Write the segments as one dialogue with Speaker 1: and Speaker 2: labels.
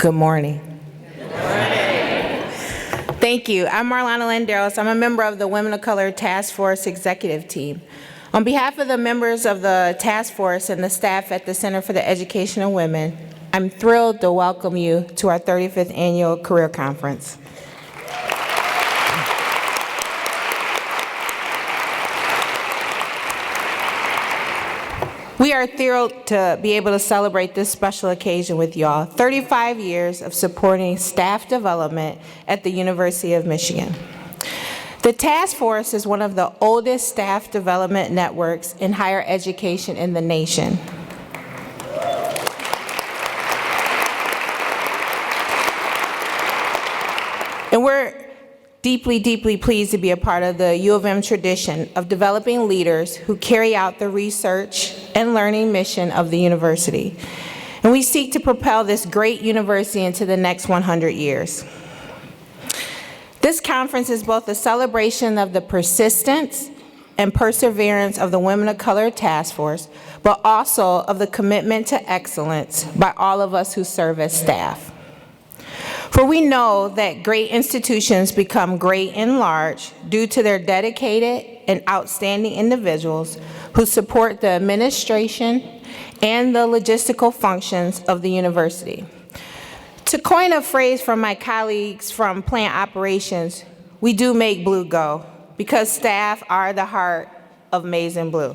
Speaker 1: Good morning. Good morning. Thank you. I'm Marlana Landeros. I'm a member of the Women of Color Task Force Executive Team. On behalf of the members of the task force and the staff at the Center for the Education of Women, I'm thrilled to welcome you to our 35th Annual Career Conference. We are thrilled to be able to celebrate this special occasion with y'all. 35 years of supporting staff development at the University of Michigan. The task force is one of the oldest staff development networks in higher education in the nation. And we're deeply pleased to be a part of the U of M tradition of developing leaders who carry out the research and learning mission of the university. And we seek to propel this great university into the next 100 years. This conference is both a celebration of the persistence and perseverance of the Women of Color Task Force, but also of the commitment to excellence by all of us who serve as staff. For we know that great institutions become great and large due to their dedicated and outstanding individuals who support the administration and the logistical functions of the university. To coin a phrase from my colleagues from plant operations, we do make blue go, because staff are the heart of maize and blue.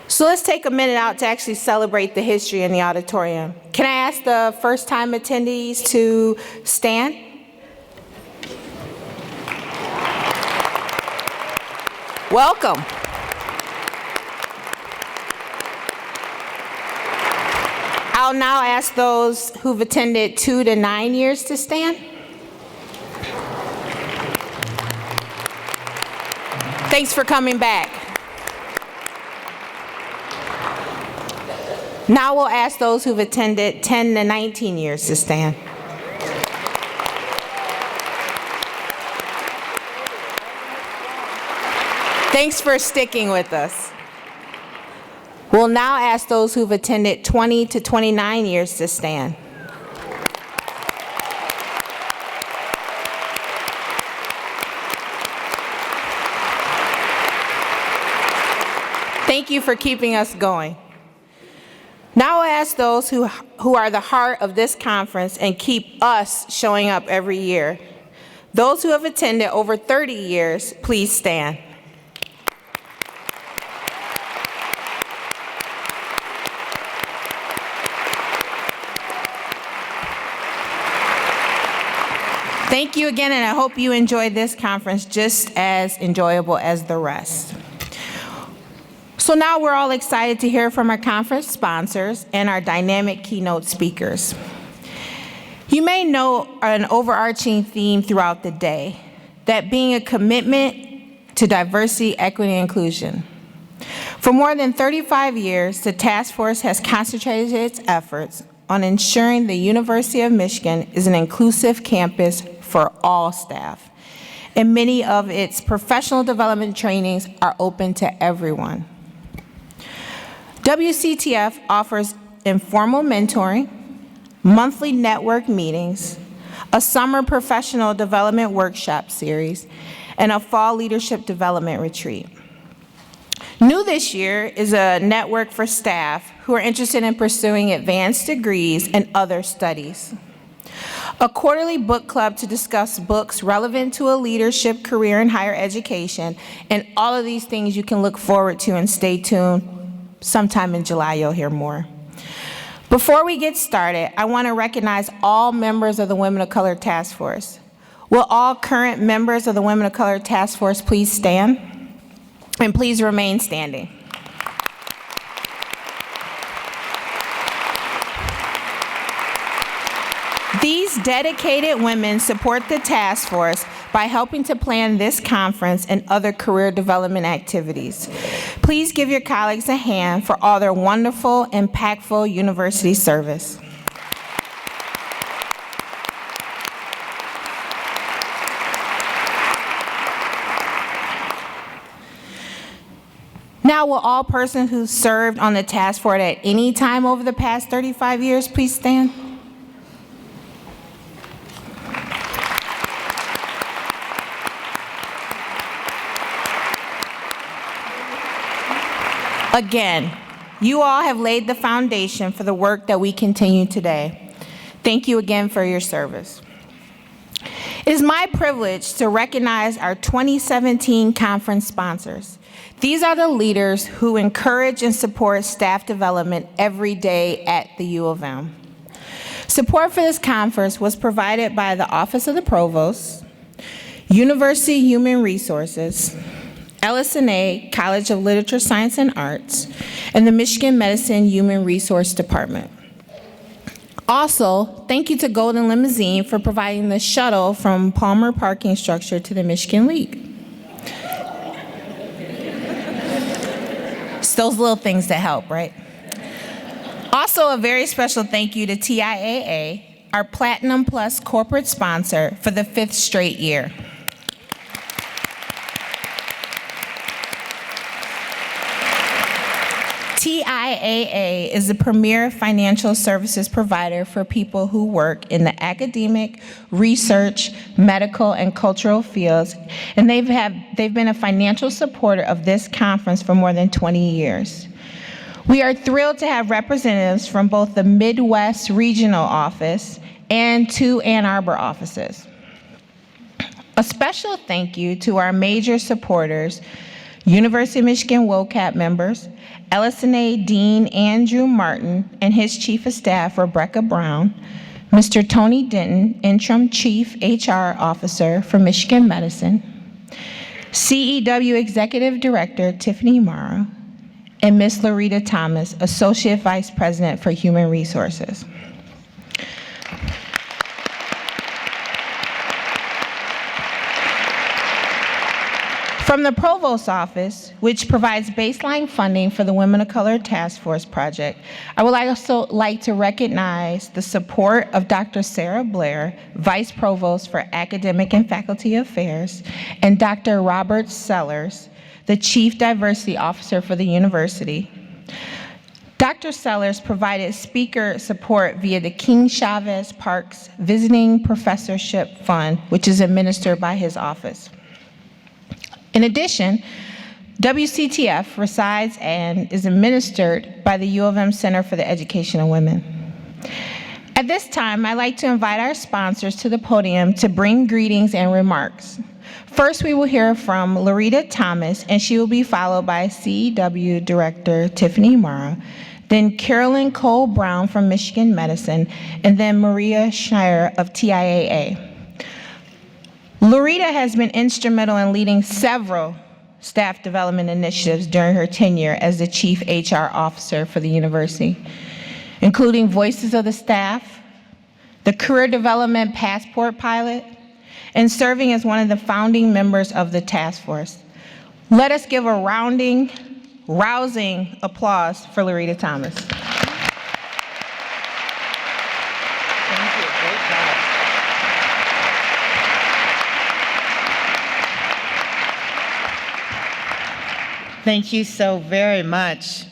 Speaker 1: So let's take a minute out to actually celebrate the history in the auditorium. Can I ask the first-time attendees to stand? Welcome. I'll now ask those who've attended 2 to 9 years to stand. Thanks for coming back. Now we'll ask those who've attended 10 to 19 years to stand. Thanks for sticking with us. We'll now ask those who've attended 20 to 29 years to stand. Thank you for keeping us going. Now I'll ask those who are the heart of this conference and keep us showing up every year. Those who have attended over 30 years, please stand. Thank you again, and I hope you enjoyed this conference just as enjoyable as the rest. So now we're all excited to hear from our conference sponsors and our dynamic keynote speakers. You may know an overarching theme throughout the day, that being a commitment to diversity, equity, and inclusion. For more than 35 years, the task force has concentrated its efforts on ensuring the University of Michigan is an inclusive campus for all staff, and many of its professional development trainings are open to everyone. WCTF offers informal mentoring, monthly network meetings, a summer professional development workshop series, and a fall leadership development retreat. New this year is a network for staff who are interested in pursuing advanced degrees and other studies. A quarterly book club to discuss books relevant to a leadership career in higher education, and all of these things you can look forward to, and stay tuned. Sometime in July, you'll hear more. Before we get started, I want to recognize all members of the Women of Color Task Force. Will all current members of the Women of Color Task Force please stand? And please remain standing. These dedicated women support the task force by helping to plan this conference and other career development activities. Please give your colleagues a hand for all their wonderful, impactful university service. Now, will all persons who served on the task force at any time over the past 35 years please stand? Again, you all have laid the foundation for the work that we continue today. Thank you again for your service. It is my privilege to recognize our 2017 conference sponsors. These are the leaders who encourage and support staff development every day at the U of M. Support for this conference was provided by the Office of the Provost, University Human Resources, LS&A College of Literature, Science, and Arts, and the Michigan Medicine Human Resource Department. Also, thank you to Golden Limousine for providing the shuttle from Palmer Parking Structure to the Michigan League. It's those little things that help, right? Also, a very special thank you to TIAA, our Platinum Plus corporate sponsor for the 5th straight year. TIAA is the premier financial services provider for people who work in the academic, research, medical, and cultural fields, and they've been a financial supporter of this conference for more than 20 years. We are thrilled to have representatives from both the Midwest Regional Office and 2 Ann Arbor offices. A special thank you to our major supporters, University of Michigan WOCAP members, LS&A Dean Andrew Martin and his Chief of Staff, Rebecca Brown, Mr. Tony Denton, Interim Chief HR Officer for Michigan Medicine, CEW Executive Director Tiffany Morrow, and Ms. Loretta Thomas, Associate Vice President for Human Resources. From the Provost's Office, which provides baseline funding for the Women of Color Task Force project, I would also like to recognize the support of Dr. Sarah Blair, Vice Provost for Academic and Faculty Affairs, and Dr. Robert Sellers, the Chief Diversity Officer for the university. Dr. Sellers provided speaker support via the King Chavez Parks Visiting Professorship Fund, which is administered by his office. In addition, WCTF resides and is administered by the U of M Center for the Education of Women. At this time, I'd like to invite our sponsors to the podium to bring greetings and remarks. First, we will hear from Loretta Thomas, and she will be followed by CEW Director Tiffany Morrow, then Carolyn Cole Brown from Michigan Medicine, and then Maria Schneier of TIAA. Loretta has been instrumental in leading several staff development initiatives during her tenure as the Chief HR Officer for the university, including Voices of the Staff, the Career Development Passport Pilot, and serving as one of the founding members of the task force. Let us give a rousing applause for Loretta Thomas.
Speaker 2: Thank you so very much.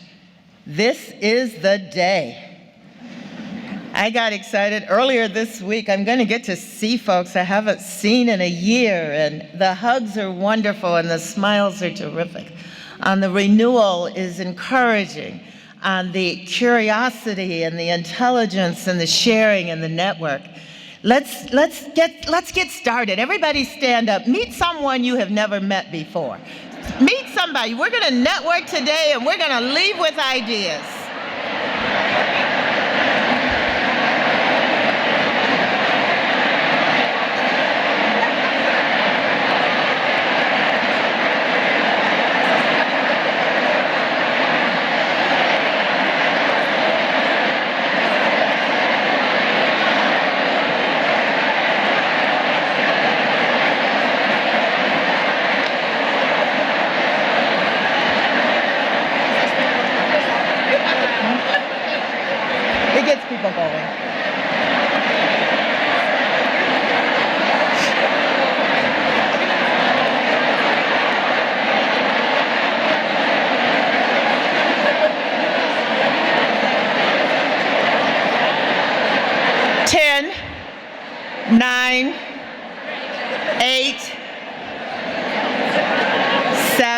Speaker 2: This is the day. I got excited earlier this week. I'm going to get to see folks I haven't seen in a year, and the hugs are wonderful and the smiles are terrific. The renewal is encouraging. The curiosity and the intelligence and the sharing and the network. Let's get started. Everybody stand up. Meet someone you have never met before. Meet somebody. We're going to network today, and we're going to leave with ideas.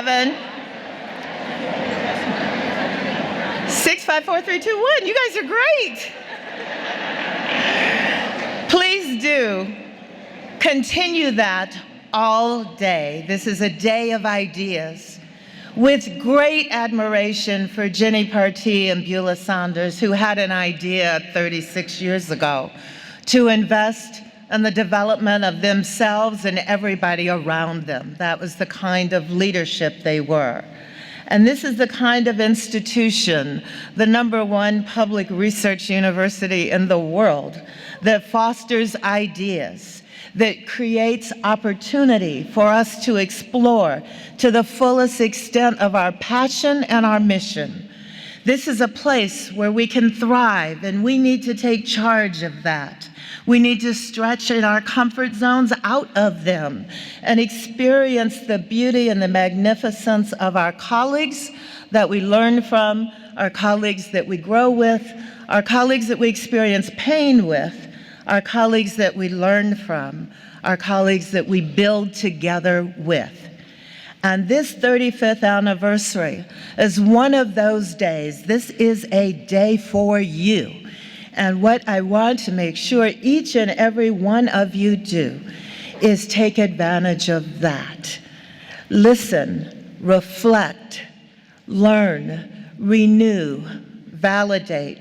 Speaker 2: 7, 6, 5, 4, 3, 2, 1. You guys are great. Please do continue that all day. This is a day of ideas. With great admiration for Jenny Partee and Beulah Saunders, who had an idea 36 years ago to invest in the development of themselves and everybody around them. That was the kind of leadership they were. And this is the kind of institution, the #1 public research university in the world, that fosters ideas, that creates opportunity for us to explore to the fullest extent of our passion and our mission. This is a place where we can thrive, and we need to take charge of that. We need to stretch in our comfort zones out of them and experience the beauty and the magnificence of our colleagues that we learn from, our colleagues that we grow with, our colleagues that we experience pain with, our colleagues that we learn from, our colleagues that we build together with. And this 35th anniversary is one of those days. This is a day for you. And what I want to make sure each and every one of you do is take advantage of that. Listen, reflect, learn, renew, validate,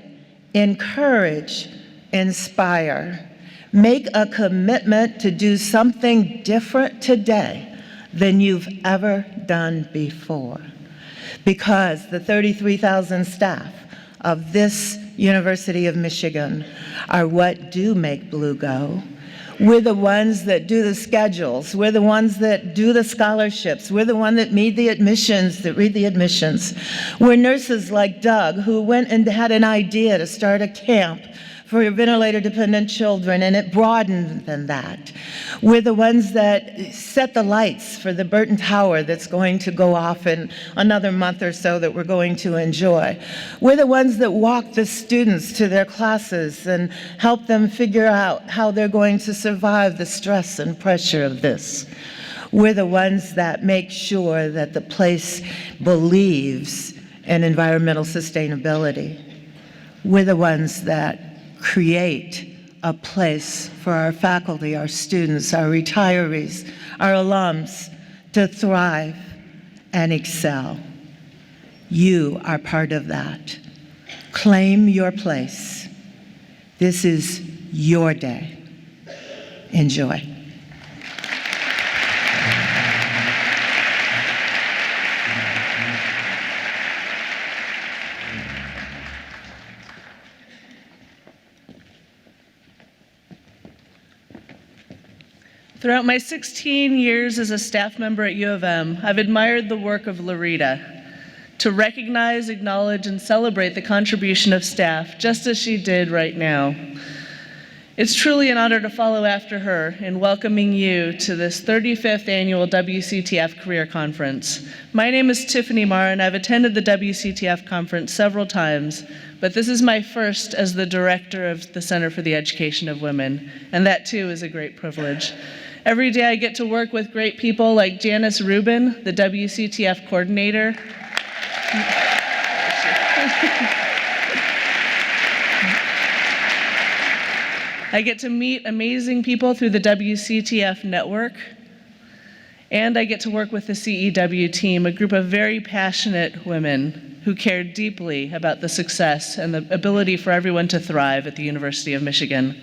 Speaker 2: encourage, inspire. Make a commitment to do something different today than you've ever done before. Because the 33,000 staff of this University of Michigan are what do make Blue go. We're the ones that do the schedules. We're the ones that do the scholarships. We're the ones that read the admissions. We're nurses like Doug, who went and had an idea to start a camp for ventilator-dependent children, and it broadened than that. We're the ones that set the lights for the Burton Tower that's going to go off in another month or so that we're going to enjoy. We're the ones that walk the students to their classes and help them figure out how they're going to survive the stress and pressure of this. We're the ones that make sure that the place believes in environmental sustainability. We're the ones that create a place for our faculty, our students, our retirees, our alums to thrive and excel. You are part of that. Claim your place. This is your day. Enjoy.
Speaker 3: Throughout my 16 years as a staff member at U of M, I've admired the work of Loretta to recognize, acknowledge, and celebrate the contribution of staff, just as she did right now. It's truly an honor to follow after her in welcoming you to this 35th annual WCTF Career Conference. My name is Tiffany Marr, and I've attended the WCTF conference several times, but this is my first as the director of the Center for the Education of Women, and that too is a great privilege. Every day I get to work with great people like Janice Rubin, the WCTF coordinator. I get to meet amazing people through the WCTF network, and I get to work with the CEW team, a group of very passionate women who care deeply about the success and the ability for everyone to thrive at the University of Michigan.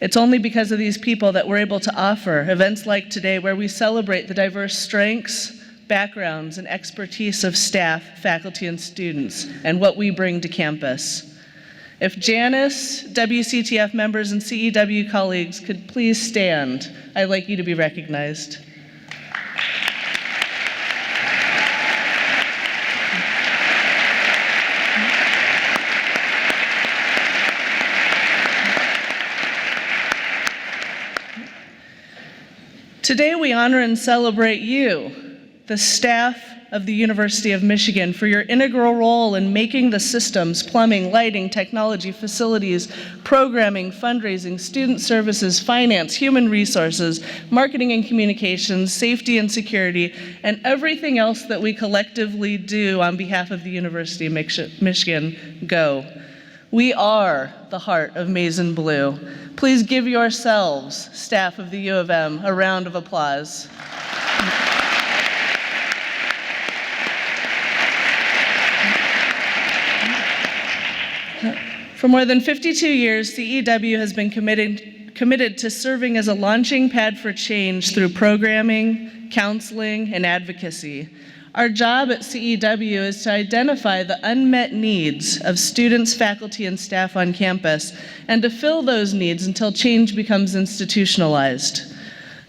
Speaker 3: It's only because of these people that we're able to offer events like today, where we celebrate the diverse strengths, backgrounds, and expertise of staff, faculty, and students, and what we bring to campus. If Janice, WCTF members, and CEW colleagues could please stand, I'd like you to be recognized. Today we honor and celebrate you, the staff, of the University of Michigan for your integral role in making the systems, plumbing, lighting, technology, facilities, programming, fundraising, student services, finance, human resources, marketing and communications, safety and security, and everything else that we collectively do on behalf of the University of Michigan go. We are the heart of Maize and Blue. Please give yourselves, staff of the U of M, a round of applause. For more than 52 years, CEW has been committed to serving as a launching pad for change through programming, counseling, and advocacy. Our job at CEW is to identify the unmet needs of students, faculty, and staff on campus, and to fill those needs until change becomes institutionalized.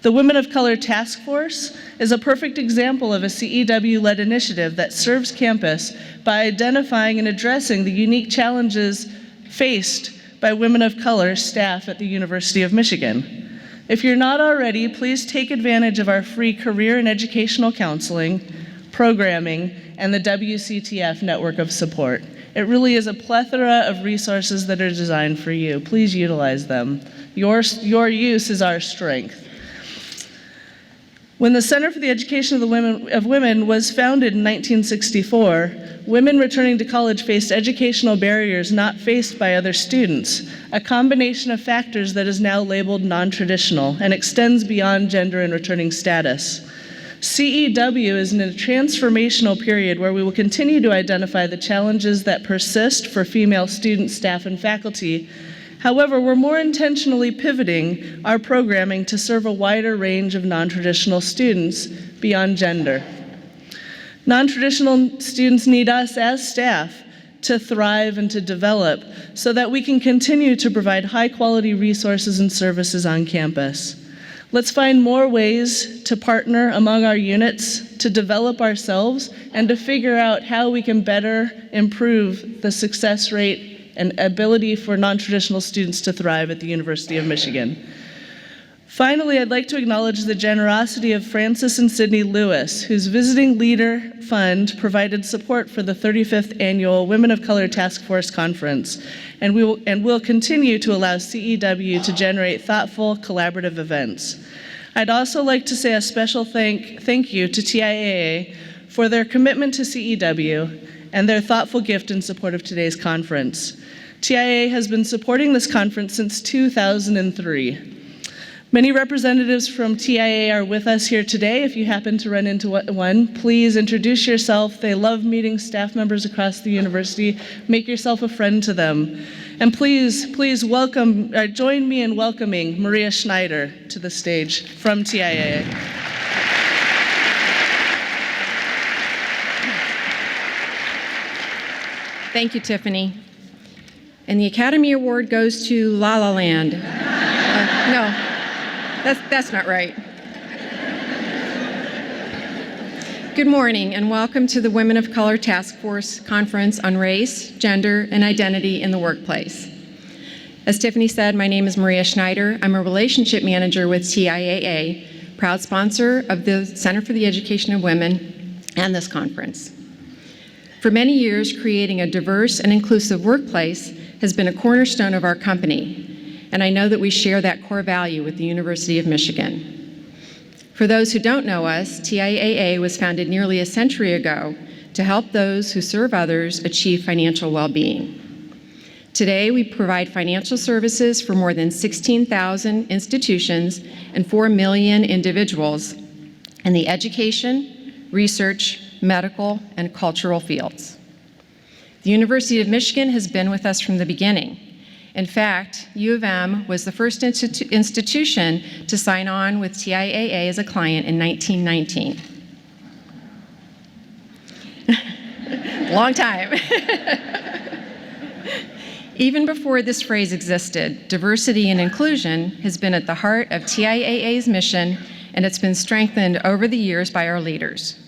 Speaker 3: The Women of Color Task Force is a perfect example of a CEW-led initiative that serves campus by identifying and addressing the unique challenges faced by women of color staff at the University of Michigan. If you're not already, please take advantage of our free career and educational counseling, programming, and the WCTF network of support. It really is a plethora of resources that are designed for you. Please utilize them. Your use is our strength. When the Center for the Education of Women was founded in 1964, women returning to college faced educational barriers not faced by other students, a combination of factors that is now labeled non-traditional and extends beyond gender and returning status. CEW is in a transformational period where we will continue to identify the challenges that persist for female students, staff, and faculty. However, we're more intentionally pivoting our programming to serve a wider range of non-traditional students beyond gender. Non-traditional students need us as staff to thrive and to develop so that we can continue to provide high-quality resources and services on campus. Let's find more ways to partner among our units, to develop ourselves, and to figure out how we can better improve the success rate and ability for non-traditional students to thrive at the University of Michigan. Finally, I'd like to acknowledge the generosity of Francis and Sydney Lewis, whose Visiting Leader Fund provided support for the 35th Annual Women of Color Task Force Conference, and will continue to allow CEW to generate thoughtful, collaborative events. I'd also like to say a special thank you to TIAA for their commitment to CEW and their thoughtful gift in support of today's conference. TIAA has been supporting this conference since 2003. Many representatives from TIAA are with us here today. If you happen to run into one, please introduce yourself. They love meeting staff members across the university. Make yourself a friend to them. And please join me in welcoming Maria Schneider to the stage from TIAA.
Speaker 4: Thank you, Tiffany. And the Academy Award goes to La La Land. No. That's not right. Good morning and welcome to the Women of Color Task Force Conference on Race, Gender, and Identity in the Workplace. As Tiffany said, my name is Maria Schneider. I'm a relationship manager with TIAA, proud sponsor of the Center for the Education of Women and this conference. For many years, creating a diverse and inclusive workplace has been a cornerstone of our company. And I know that we share that core value with the University of Michigan. For those who don't know us, TIAA was founded nearly a century ago to help those who serve others achieve financial well-being. Today, we provide financial services for more than 16,000 institutions and 4 million individuals in the education, research, medical, and cultural fields. The University of Michigan has been with us from the beginning. In fact, U of M was the first institution to sign on with TIAA as a client in 1919. Long time. Even before this phrase existed, diversity and inclusion has been at the heart of TIAA's mission, and it's been strengthened over the years by our leaders.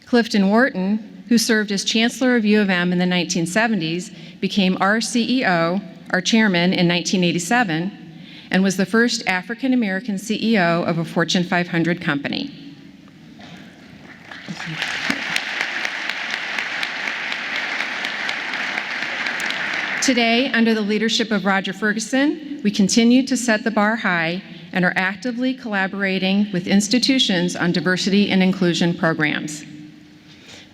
Speaker 4: Clifton Wharton, who served as Chancellor of U of M in the 1970s, became our CEO, our chairman, in 1987, and was the first African-American CEO of a Fortune 500 company. Today, under the leadership of Roger Ferguson, we continue to set the bar high and are actively collaborating with institutions on diversity and inclusion programs.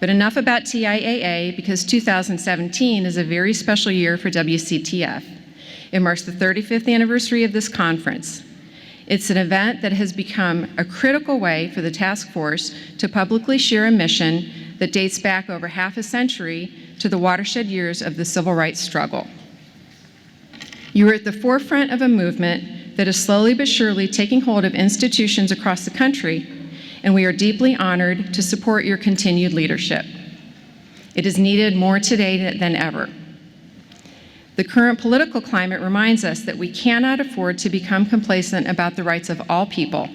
Speaker 4: But enough about TIAA, because 2017 is a very special year for WCTF. It marks the 35th anniversary of this conference. It's an event that has become a critical way for the task force to publicly share a mission that dates back over half a century to the watershed years of the civil rights struggle. You are at the forefront of a movement that is slowly but surely taking hold of institutions across the country, and we are deeply honored to support your continued leadership. It is needed more today than ever. The current political climate reminds us that we cannot afford to become complacent about the rights of all people,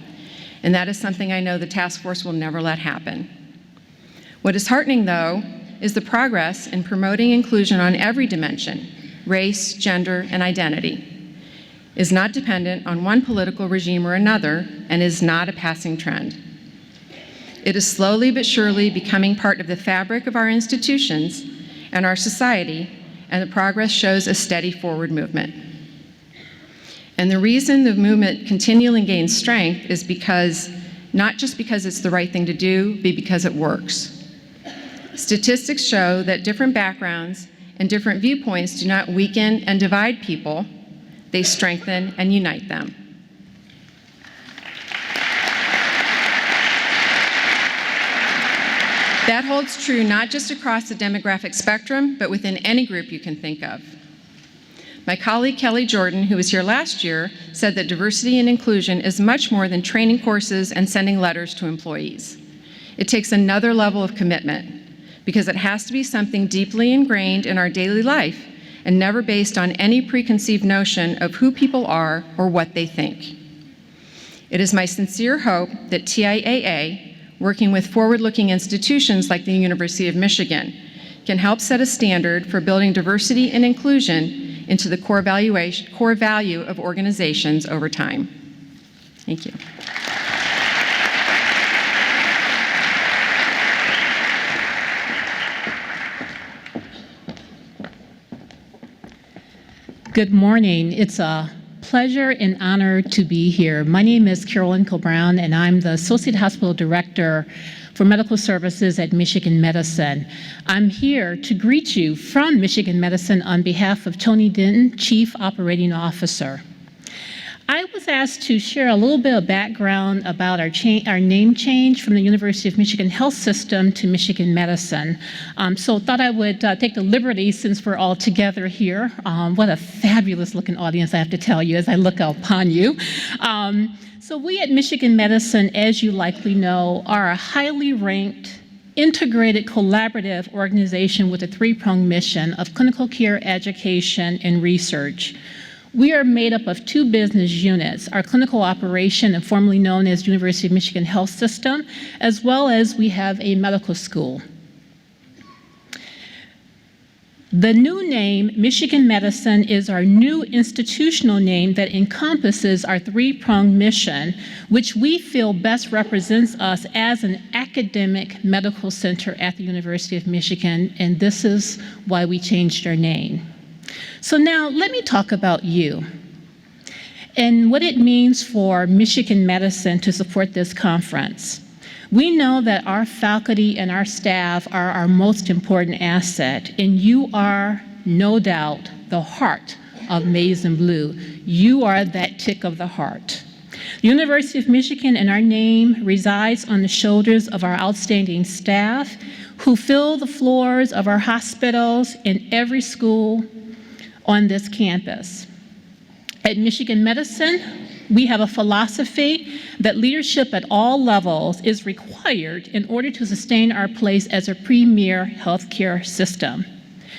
Speaker 4: and that is something I know the task force will never let happen. What is heartening, though, is the progress in promoting inclusion on every dimension, race, gender, and identity, is not dependent on one political regime or another, and is not a passing trend. It is slowly but surely becoming part of the fabric of our institutions and our society, and the progress shows a steady forward movement. And the reason the movement continually gains strength is because, not just because it's the right thing to do, but because it works. Statistics show that different backgrounds and different viewpoints do not weaken and divide people, they strengthen and unite them. That holds true not just across the demographic spectrum, but within any group you can think of. My colleague Kelly Jordan, who was here last year, said that diversity and inclusion is much more than training courses and sending letters to employees. It takes another level of commitment, because it has to be something deeply ingrained in our daily life and never based on any preconceived notion of who people are or what they think. It is my sincere hope that TIAA, working with forward-looking institutions like the University of Michigan, can help set a standard for building diversity and inclusion into the core value of organizations over time. Thank you.
Speaker 5: Good morning. It's a pleasure and honor to be here. My name is Carolyn Colbrown, and I'm the Associate Hospital Director for Medical Services at Michigan Medicine. I'm here to greet you from Michigan Medicine on behalf of Tony Denton, Chief Operating Officer. I was asked to share a little bit of background about our name change from the University of Michigan Health System to Michigan Medicine. So thought I would take the liberty, since we're all together here. What a fabulous looking audience, I have to tell you, as I look upon you. So we at Michigan Medicine, as you likely know, are a highly ranked, integrated, collaborative organization with a three-pronged mission of clinical care, education, and research. We are made up of two business units, our clinical operation, and formerly known as University of Michigan Health System, as well as we have a medical school. The new name, Michigan Medicine, is our new institutional name that encompasses our three-pronged mission, which we feel best represents us as an academic medical center at the University of Michigan, and this is why we changed our name. So now let me talk about you and what it means for Michigan Medicine to support this conference. We know that our faculty and our staff are our most important asset, and you are, no doubt, the heart of Maize and Blue. You are that tick of the heart. The University of Michigan and our name resides on the shoulders of our outstanding staff who fill the floors of our hospitals in every school on this campus. At Michigan Medicine, we have a philosophy that leadership at all levels is required in order to sustain our place as a premier healthcare system.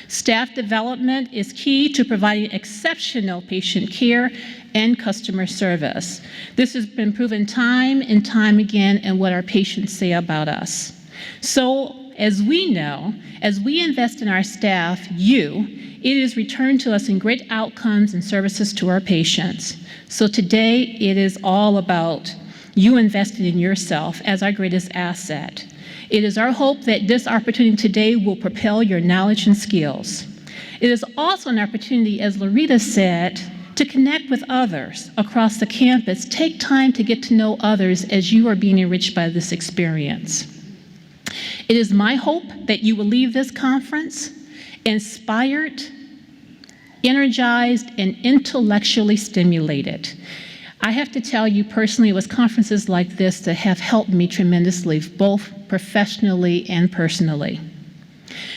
Speaker 5: Staff development is key to providing exceptional patient care and customer service. This has been proven time and time again in what our patients say about us. So, as we know, as we invest in our staff, it is returned to us in great outcomes and services to our patients. So today, it is all about you investing in yourself as our greatest asset. It is our hope that this opportunity today will propel your knowledge and skills. It is also an opportunity, as Loretta said, to connect with others across the campus. Take time to get to know others as you are being enriched by this experience. It is my hope that you will leave this conference inspired, energized, and intellectually stimulated. I have to tell you personally, it was conferences like this that have helped me tremendously, both professionally and personally.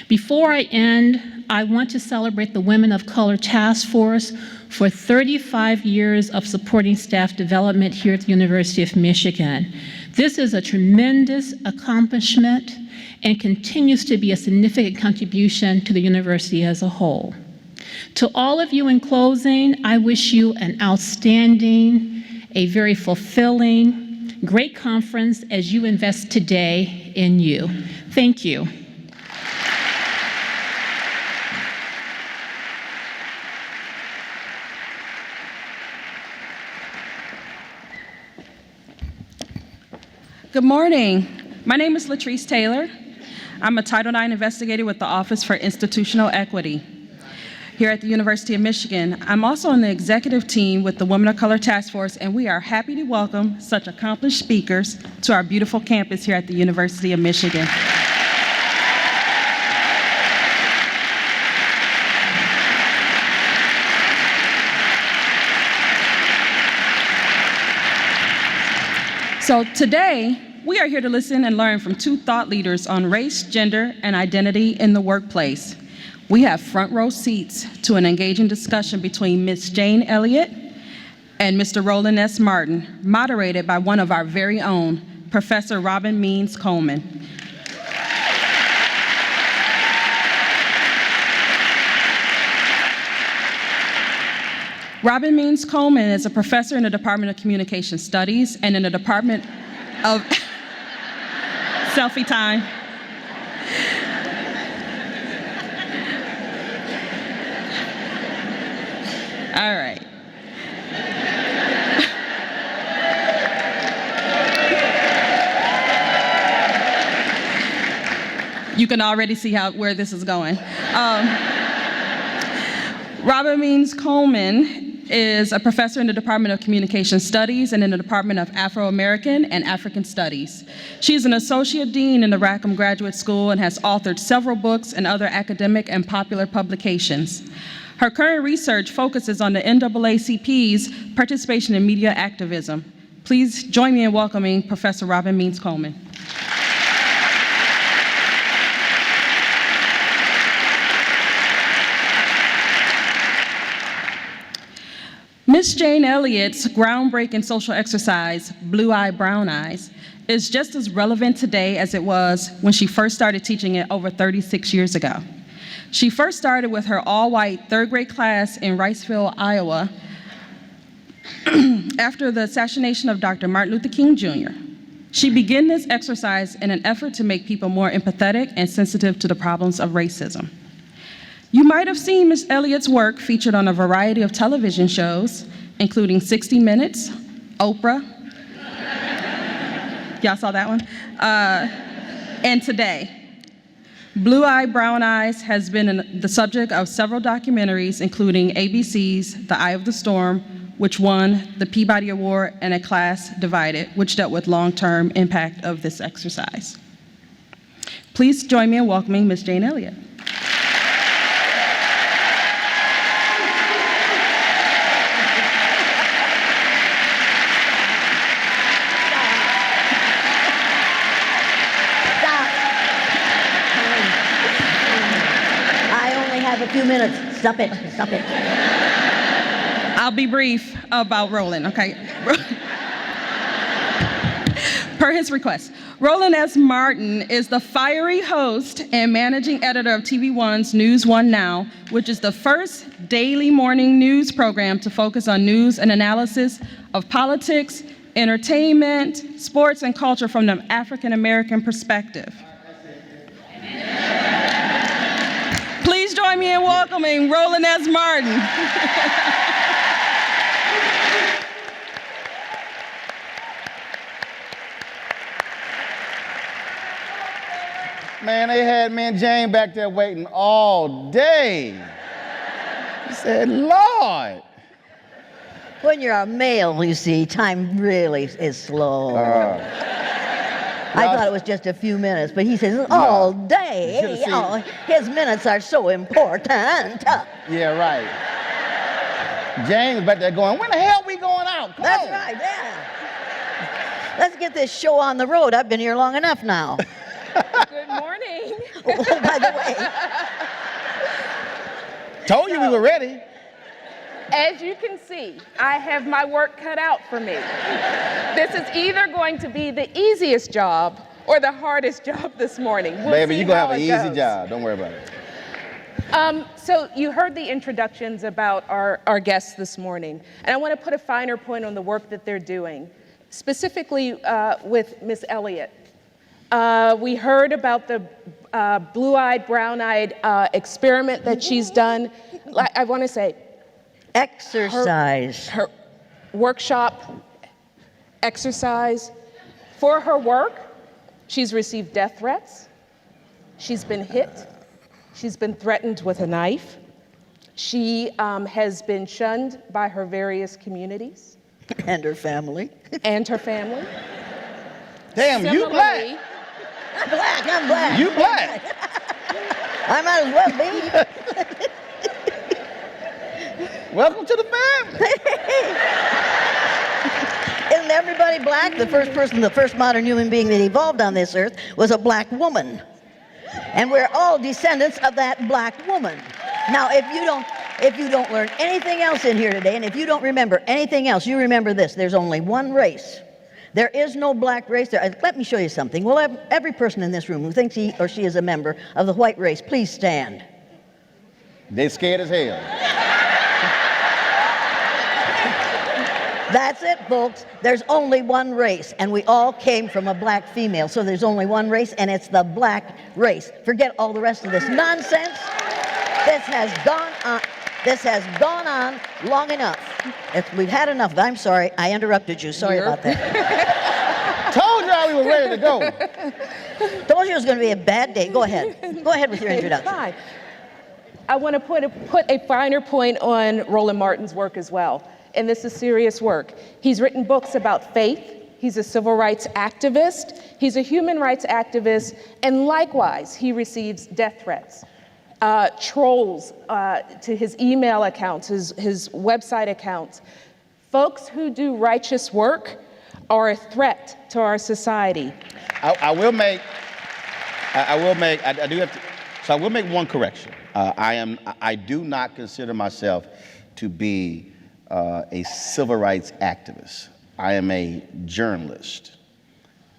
Speaker 5: Before I end, I want to celebrate the Women of Color Task Force for 35 years of supporting staff development here at the University of Michigan. This is a tremendous accomplishment and continues to be a significant contribution to the university as a whole. To all of you in closing, I wish you an outstanding, a very fulfilling, great conference as you invest today in you. Thank you.
Speaker 6: Good morning. My name is Latrice Taylor. I'm a Title IX investigator with the Office for Institutional Equity here at the University of Michigan. I'm also on the executive team with the Women of Color Task Force, and we are happy to welcome such accomplished speakers to our beautiful campus here at the University of Michigan. So today, we are here to listen and learn from two thought leaders on race, gender, and identity in the workplace. We have front row seats to an engaging discussion between Ms. Jane Elliott and Mr. Roland S. Martin, moderated by one of our very own, Professor Robin Means Coleman. Robin Means Coleman is a professor in the Department of Communication Studies and in the Department of Selfie time. All right. You can already see where this is going. Robin Means Coleman is a professor in the Department of Communication Studies and in the Department of Afro-American and African Studies. She is an associate dean in the Rackham Graduate School and has authored several books and other academic and popular publications. Her current research focuses on the NAACP's participation in media activism. Please join me in welcoming Professor Robin Means Coleman. Ms. Jane Elliott's groundbreaking social exercise, Blue Eye, Brown Eyes, is just as relevant today as it was when she first started teaching it over 36 years ago. She first started with her all-white third grade class in Riceville, Iowa, after the assassination of Dr. Martin Luther King Jr. She began this exercise in an effort to make people more empathetic and sensitive to the problems of racism. You might have seen Ms. Elliott's work featured on a variety of television shows, including 60 Minutes, Oprah, y'all saw that one? And Today. Blue Eye, Brown Eyes has been the subject of several documentaries, including ABC's The Eye of the Storm, which won the Peabody Award, and A Class Divided, which dealt with long-term impact of this exercise. Please join me in welcoming Ms. Jane Elliott.
Speaker 7: A few minutes. Stop it. Stop it.
Speaker 6: I'll be brief about Roland, okay? Per his request. Roland S. Martin is the fiery host and managing editor of TV One's News One Now, which is the first daily morning news program to focus on news and analysis of politics, entertainment, sports, and culture from the African American perspective. Please join me in welcoming Roland S. Martin.
Speaker 8: man, they had me and Jane back there waiting all day. I said, Lord.
Speaker 7: When you're a male, you see, time really is slow. I thought it was just a few minutes, but he says all day. Oh, his minutes are so important.
Speaker 8: Yeah, right. Jane was back there going, when the hell we going out? Come
Speaker 7: That's
Speaker 8: on.
Speaker 7: right, yeah. Let's get this show on the road. I've been here long enough now.
Speaker 9: Good morning.
Speaker 7: Oh, by the way.
Speaker 8: Told you we were ready.
Speaker 9: As you can see, I have my work cut out for me. This is either going to be the easiest job or the hardest job this morning. We'll
Speaker 8: Baby,
Speaker 9: see
Speaker 8: you're going to
Speaker 9: how
Speaker 8: have an
Speaker 9: it
Speaker 8: easy
Speaker 9: goes.
Speaker 8: job. Don't worry about it.
Speaker 9: So you heard the introductions about our guests this morning, and I want to put a finer point on the work that they're doing, specifically with Miss Elliott. We heard about the blue-eyed, brown-eyed experiment that she's done. I want to say,
Speaker 7: Exercise.
Speaker 9: her workshop, exercise. For her work, she's received death threats. She's been hit. She's been threatened with a knife. She has been shunned by her various communities.
Speaker 7: And her family.
Speaker 9: And her family.
Speaker 8: Damn, you black.
Speaker 7: I'm black.
Speaker 8: You black.
Speaker 7: I might as well be.
Speaker 8: Welcome to the family.
Speaker 7: Isn't everybody black? The first modern human being that evolved on this earth was a black woman. And we're all descendants of that black woman. Now, if you don't learn anything else in here today, and if you don't remember anything else, you remember this: there's only one race. There is no black race. Let me show you something. Well, every person in this room who thinks he or she is a member of the white race, please stand.
Speaker 8: They scared as hell.
Speaker 7: That's it, folks. There's only one race, and we all came from a black female. So there's only one race, and it's the black race. Forget all the rest of this nonsense. This has gone on long enough. We've had enough. I'm sorry. I interrupted you. Sorry about that.
Speaker 8: Told y'all we were ready to go.
Speaker 7: Told you it was going to be a bad day. Go ahead. Go ahead with your introduction.
Speaker 9: Fine. I want to put a finer point on Roland Martin's work as well. And this is serious work. He's written books about faith. He's a civil rights activist. He's a human rights activist. And likewise, he receives death threats, trolls to his email accounts, his website accounts. Folks who do righteous work are a threat to our society.
Speaker 8: I will make one correction. I do not consider myself to be a civil rights activist. I am a journalist.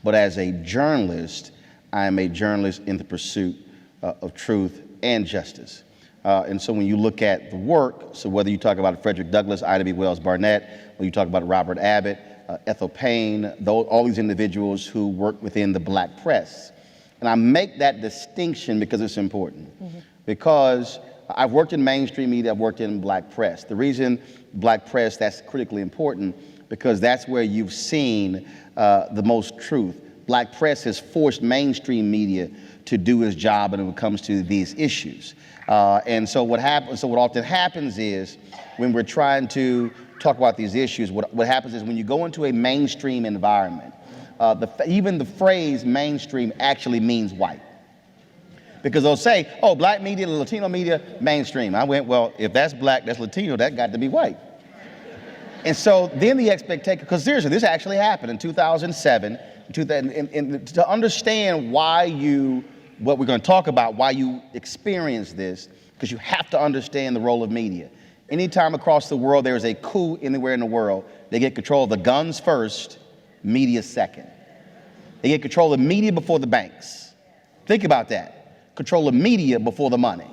Speaker 8: But as a journalist, I am a journalist in the pursuit of truth and justice. And so when you look at the work, so whether you talk about Frederick Douglass, Ida B. Wells Barnett, when you talk about Robert Abbott, Ethel Payne, all these individuals who work within the black press. And I make that distinction because it's important. Mm-hmm. Because I've worked in mainstream media, I've worked in black press. The reason black press, that's critically important, because that's where you've seen the most truth. Black press has forced mainstream media to do its job when it comes to these issues. And so what often happens is, when we're trying to talk about these issues, what happens is when you go into a mainstream environment, even the phrase mainstream actually means white. Because they'll say, oh, black media, Latino media, mainstream. I went, well, if that's black, that's Latino, that got to be white. And so then the expectation, because seriously, this actually happened in 2007, and to understand what we're going to talk about, why you experience this, because you have to understand the role of media. Anytime across the world there is a coup anywhere in the world, they get control of the guns first, media second. They get control of the media before the banks. Think about that. Control of media before the money.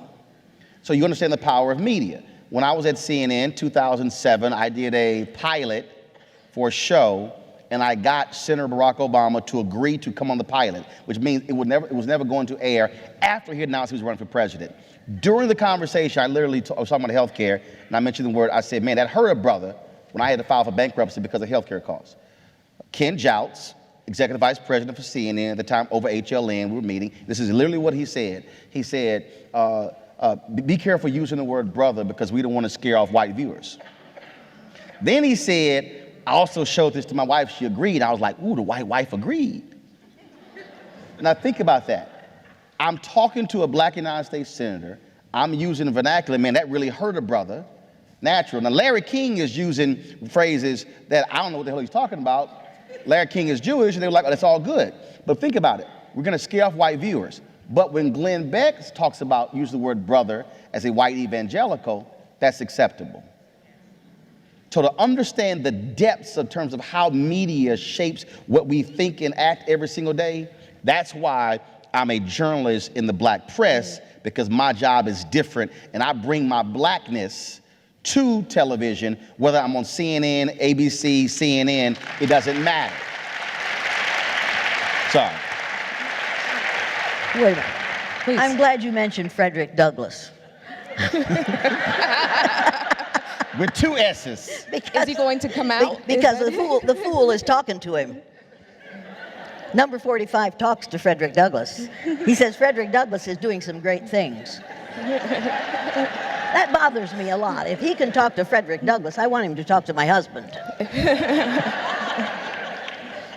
Speaker 8: So you understand the power of media. When I was at CNN 2007, I did a pilot for a show, and I got Senator Barack Obama to agree to come on the pilot, which means it was never going to air after he announced he was running for president. During the conversation, I was talking about healthcare, and I mentioned the word. I said, man, that hurt a brother when I had to file for bankruptcy because of healthcare costs. Ken Jouts, executive vice president for CNN at the time over HLN. We were meeting. This is literally what he said. He said, be careful using the word brother because we don't want to scare off white viewers. Then he said, I also showed this to my wife. She agreed. I was like, ooh, the white wife agreed. Now think about that. I'm talking to a black United States senator. I'm using the vernacular. Man, that really hurt a brother. Natural. Now Larry King is using phrases that I don't know what the hell he's talking about. Larry King is Jewish, and they were like, oh, that's all good. But think about it. We're going to scare off white viewers. But when Glenn Beck talks about, use the word brother as a white evangelical, that's acceptable. So to understand the depths in terms of how media shapes what we think and act every single day, that's why I'm a journalist in the black press, because my job is different, and I bring my blackness to television, whether I'm on CNN, ABC, CNN, it doesn't matter. Sorry.
Speaker 7: Wait a minute. Please. I'm glad you mentioned Frederick Douglass.
Speaker 8: With 2 S's.
Speaker 9: Is he going to come out?
Speaker 7: Because the fool is talking to him. Number 45 talks to Frederick Douglass. He says Frederick Douglass is doing some great things. That bothers me a lot. If he can talk to Frederick Douglass, I want him to talk to my husband.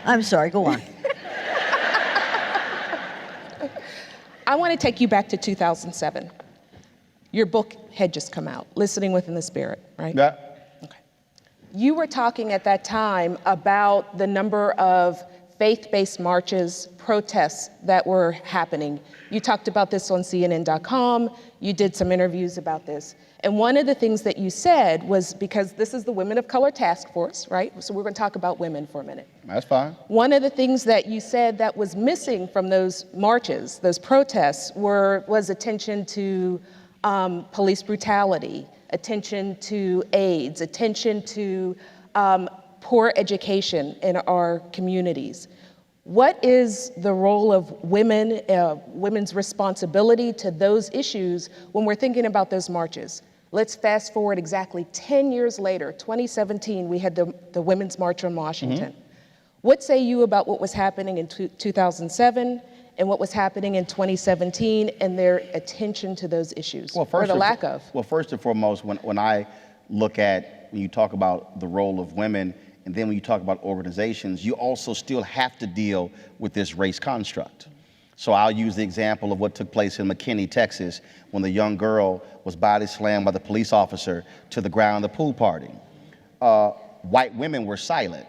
Speaker 7: I'm sorry, go on.
Speaker 9: I want to take you back to 2007. Your book had just come out, Listening Within the Spirit, right?
Speaker 8: Yeah.
Speaker 9: Okay. You were talking at that time about the number of faith-based marches, protests that were happening. You talked about this on CNN.com. You did some interviews about this. And one of the things that you said was, because this is the Women of Color Task Force, right? So we're going to talk about women for a minute.
Speaker 8: That's fine.
Speaker 9: One of the things that you said that was missing from those marches, those protests, was attention to police brutality, attention to AIDS, attention to poor education in our communities. What is the role of women, women's responsibility to those issues when we're thinking about those marches? Let's fast forward exactly 10 years later, 2017, we had the Women's March on Washington. Mm-hmm. What say you about what was happening in 2007 and what was happening in 2017 and their attention to those issues, or the lack of?
Speaker 8: Well, first and foremost, when I look at, when you talk about the role of women, and then when you talk about organizations, you also still have to deal with this race construct. So I'll use the example of what took place in McKinney, Texas, when the young girl was body slammed by the police officer to the ground at the pool party. White women were silent.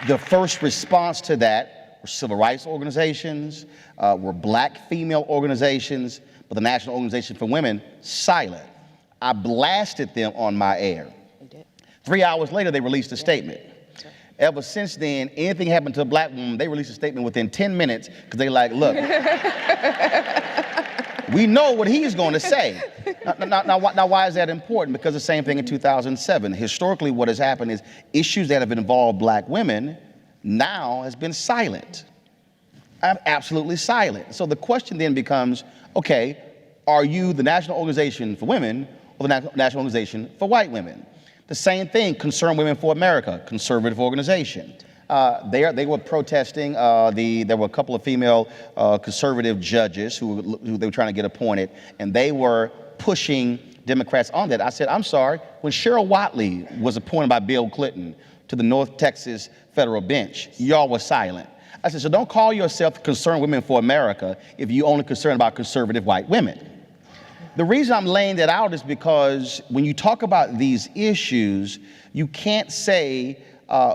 Speaker 8: The first response to that were civil rights organizations, were black female organizations, but the National Organization for Women, silent. I blasted them on my air. 3 hours later, they released a statement. Ever since then, anything happened to a black woman, they released a statement within 10 minutes because they like, look, we know what he's going to say. Now, why is that important? Because the same thing in 2007. Historically, what has happened is issues that have involved black women now has been silent. Absolutely silent. So the question then becomes, okay, are you the National Organization for Women or the National Organization for White Women? The same thing, Concerned Women for America, conservative organization. They were protesting. There were a couple of female conservative judges who they were trying to get appointed, and they were pushing Democrats on that. I said, I'm sorry, when Cheryl Watley was appointed by Bill Clinton to the North Texas federal bench, y'all were silent. I said, so don't call yourself Concerned Women for America if you're only concerned about conservative white women. The reason I'm laying that out is because when you talk about these issues, you can't say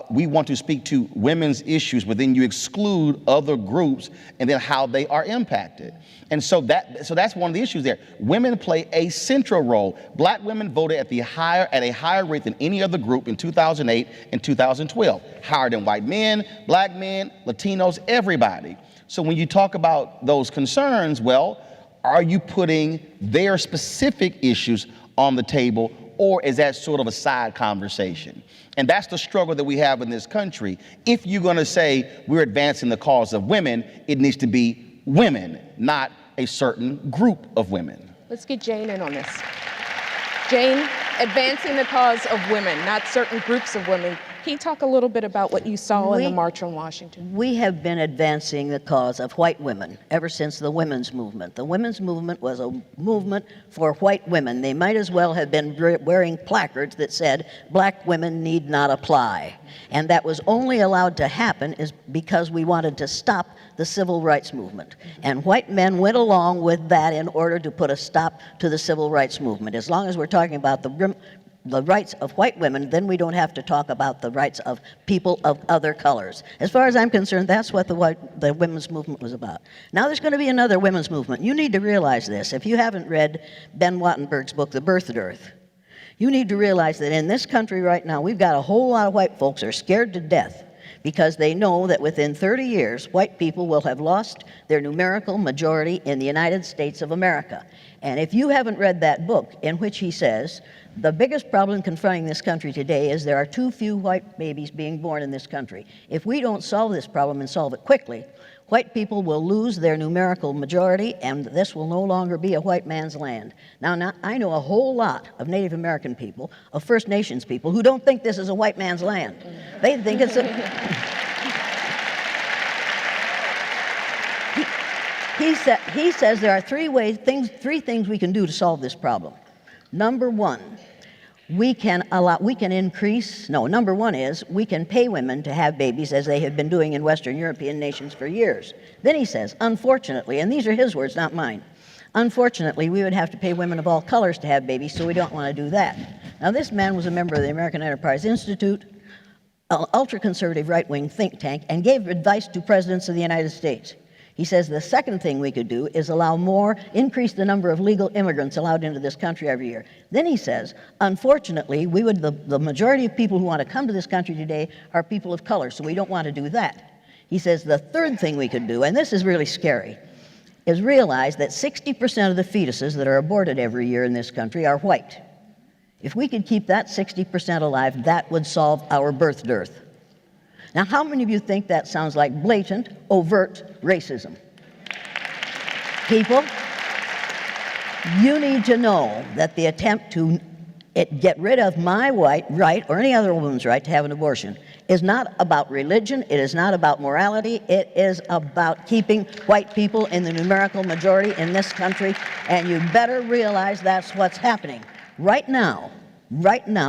Speaker 8: we want to speak to women's issues, but then you exclude other groups and then how they are impacted. And so that's one of the issues there. Women play a central role. Black women voted at a higher rate than any other group in 2008 and 2012. Higher than white men, black men, Latinos, everybody. So when you talk about those concerns, well, are you putting their specific issues on the table, or is that sort of a side conversation? And that's the struggle that we have in this country. If you're going to say we're advancing the cause of women, it needs to be women, not a certain group of women.
Speaker 9: Let's get Jane in on this. Jane, advancing the cause of women, not certain groups of women. Can you talk a little bit about what you saw in the March on Washington?
Speaker 7: We have been advancing the cause of white women ever since the women's movement. The women's movement was a movement for white women. They might as well have been wearing placards that said, black women need not apply. And that was only allowed to happen is because we wanted to stop the civil rights movement. And white men went along with that in order to put a stop to the civil rights movement. As long as we're talking about the rights of white women, then we don't have to talk about the rights of people of other colors. As far as I'm concerned, that's what the women's movement was about. Now there's going to be another women's movement. You need to realize this. If you haven't read Ben Wattenberg's book, The Birthed Earth, you need to realize that in this country right now, we've got a whole lot of white folks who are scared to death because they know that within 30 years, white people will have lost their numerical majority in the United States of America. And if you haven't read that book in which he says, the biggest problem confronting this country today is there are too few white babies being born in this country. If we don't solve this problem and solve it quickly, white people will lose their numerical majority and this will no longer be a white man's land. Now I know a whole lot of Native American people, of First Nations people, who don't think this is a white man's land. They think it's a... He says there are three things we can do to solve this problem. Number one, we can pay women to have babies as they have been doing in Western European nations for years. Then he says, unfortunately, and these are his words, not mine, unfortunately, we would have to pay women of all colors to have babies, so we don't want to do that. Now, this man was a member of the American Enterprise Institute, an ultra-conservative right-wing think tank, and gave advice to presidents of the United States. He says the second thing we could do is increase the number of legal immigrants allowed into this country every year. Then he says, unfortunately, the majority of people who want to come to this country today are people of color, so we don't want to do that. He says the third thing we could do, and this is really scary, is realize that 60% of the fetuses that are aborted every year in this country are white. If we could keep that 60% alive, that would solve our birth dearth. Now, how many of you think that sounds like blatant, overt racism? People, you need to know that the attempt to get rid of my right or any other woman's right to have an abortion is not about religion, it is not about morality, it is about keeping white people in the numerical majority in this country, and you better realize that's what's happening. Right now,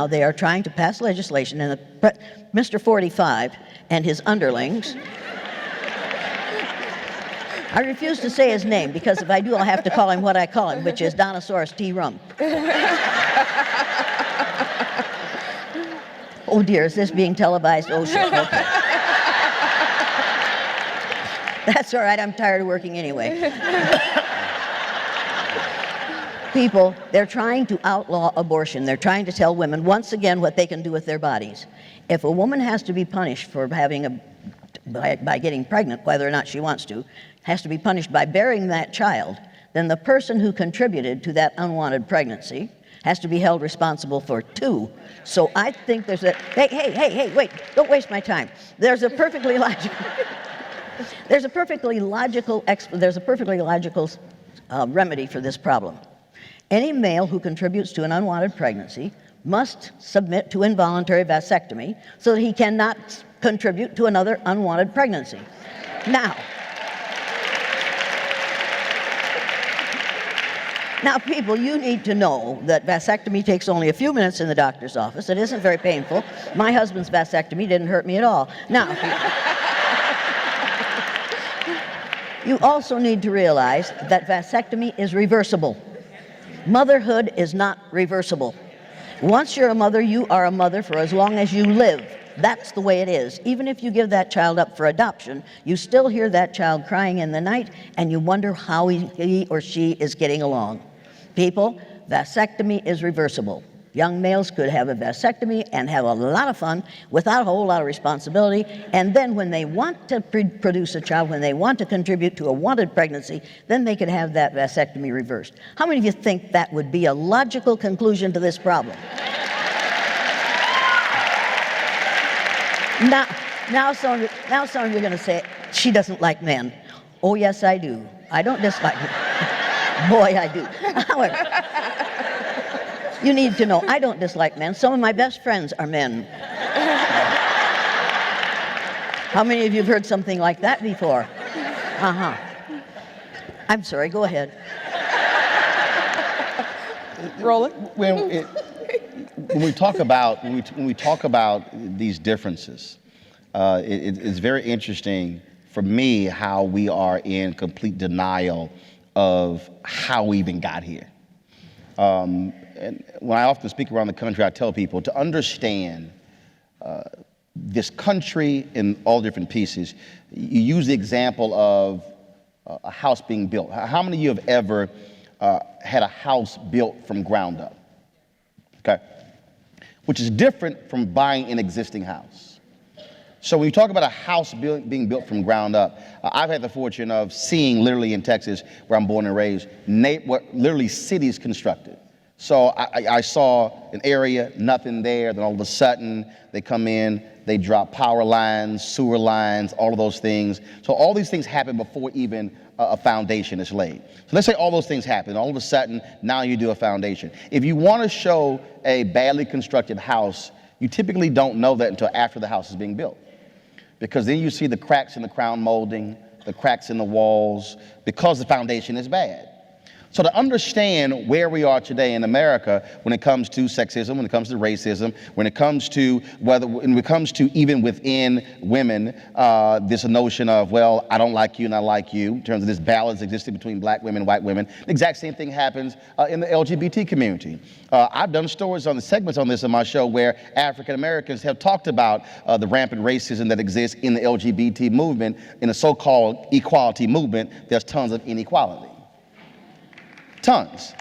Speaker 7: they are trying to pass legislation, and Mr. 45 and his underlings. I refuse to say his name, because if I do, I'll have to call him what I call him, which is Donosaurus T. Rump. Oh dear, is this being televised? Oh shit, okay. That's all right, I'm tired of working anyway. People, they're trying to outlaw abortion. They're trying to tell women once again what they can do with their bodies. If a woman has to be punished for by getting pregnant, whether or not she wants to, has to be punished by bearing that child, then the person who contributed to that unwanted pregnancy has to be held responsible for two. So I think there's a, hey, wait, don't waste my time. There's a perfectly logical remedy for this problem. Any male who contributes to an unwanted pregnancy must submit to involuntary vasectomy so that he cannot contribute to another unwanted pregnancy. Now, people, you need to know that vasectomy takes only a few minutes in the doctor's office. It isn't very painful. My husband's vasectomy didn't hurt me at all. Now, you also need to realize that vasectomy is reversible. Motherhood is not reversible. Once you're a mother, you are a mother for as long as you live. That's the way it is. Even if you give that child up for adoption, you still hear that child crying in the night, and you wonder how he or she is getting along. People, vasectomy is reversible. Young males could have a vasectomy and have a lot of fun without a whole lot of responsibility, and then when they want to produce a child, when they want to contribute to a wanted pregnancy, then they could have that vasectomy reversed. How many of you think that would be a logical conclusion to this problem? Now some of you are going to say, she doesn't like men. Oh, yes, I do. I don't dislike men. Boy, I do. You need to know, I don't dislike men. Some of my best friends are men. How many of you have heard something like that before? Uh-huh. I'm sorry, go ahead.
Speaker 9: Roland?
Speaker 8: When we talk about these differences, it's very interesting for me how we are in complete denial of how we even got here. And when I often speak around the country, I tell people to understand this country in all different pieces. You use the example of a house being built. How many of you have ever had a house built from ground up? Okay, which is different from buying an existing house. So when you talk about a house being built from ground up, I've had the fortune of seeing literally in Texas, where I'm born and raised, literally cities constructed. So I saw an area, nothing there, then all of a sudden they come in, they drop power lines, sewer lines, all of those things. So all these things happen before even a foundation is laid. So let's say all those things happen, all of a sudden now you do a foundation. If you want to show a badly constructed house, you typically don't know that until after the house is being built. Because then you see the cracks in the crown molding, the cracks in the walls, because the foundation is bad. So to understand where we are today in America when it comes to sexism, when it comes to racism, when it comes to even within women, this notion of, well, I don't like you and I like you, in terms of this balance existing between black women and white women. The exact same thing happens in the LGBT community. I've done stories on the segments on this in my show where African Americans have talked about the rampant racism that exists in the LGBT movement. In the so-called equality movement, there's tons of inequality. Tons.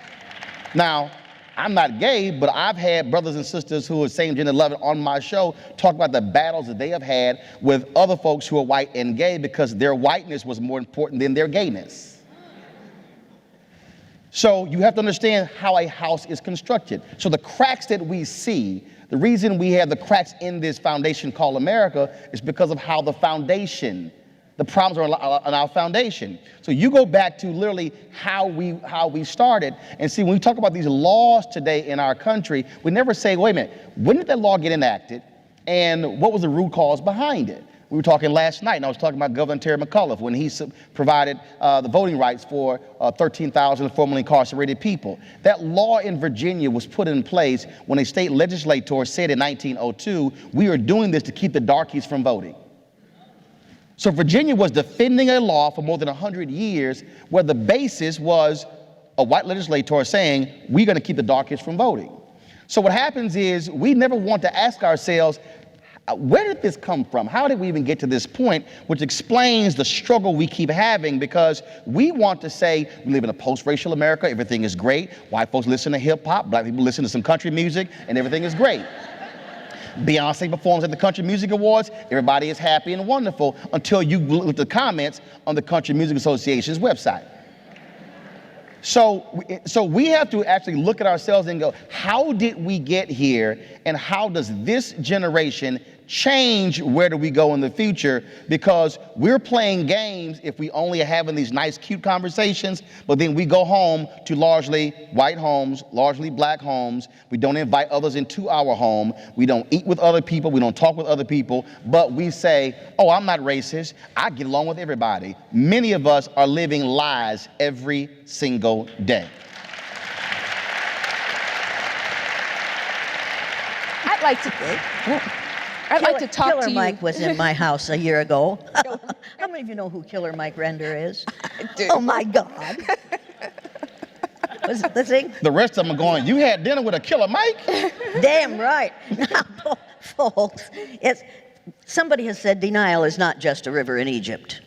Speaker 8: Now, I'm not gay, but I've had brothers and sisters who are same gender loving on my show talk about the battles that they have had with other folks who are white and gay because their whiteness was more important than their gayness. So you have to understand how a house is constructed. So the cracks that we see, the reason we have the cracks in this foundation called America is because of how the problems are on our foundation. So you go back to literally how we started and see, when we talk about these laws today in our country, we never say, wait a minute, when did that law get enacted and what was the root cause behind it? We were talking last night, and I was talking about Governor Terry McAuliffe when he provided the voting rights for 13,000 formerly incarcerated people. That law in Virginia was put in place when a state legislator said in 1902, we are doing this to keep the darkies from voting. So Virginia was defending a law for more than 100 years where the basis was a white legislator saying, we're going to keep the darkies from voting. So what happens is we never want to ask ourselves, where did this come from? How did we even get to this point? Which explains the struggle we keep having, because we want to say we live in a post-racial America, everything is great. White folks listen to hip hop, black people listen to some country music, and everything is great. Beyonce performs at the Country Music Awards, everybody is happy and wonderful until you look at the comments on the Country Music Association's website. So we have to actually look at ourselves and go, how did we get here, and how does this generation change where do we go in the future? Because we're playing games if we only are having these nice, cute conversations, but then we go home to largely white homes, largely black homes. We don't invite others into our home. We don't eat with other people. We don't talk with other people, but we say, oh, I'm not racist. I get along with everybody. Many of us are living lies every single day.
Speaker 9: I'd like to talk
Speaker 7: Killer
Speaker 9: to you.
Speaker 7: Mike was in my house a year ago. How many of you know who Killer Mike Render is?
Speaker 9: I do.
Speaker 7: Oh my God. Let's see.
Speaker 8: The rest of them are going, you had dinner with a Killer Mike?
Speaker 7: Damn right. Now, folks, somebody has said denial is not just a river in Egypt.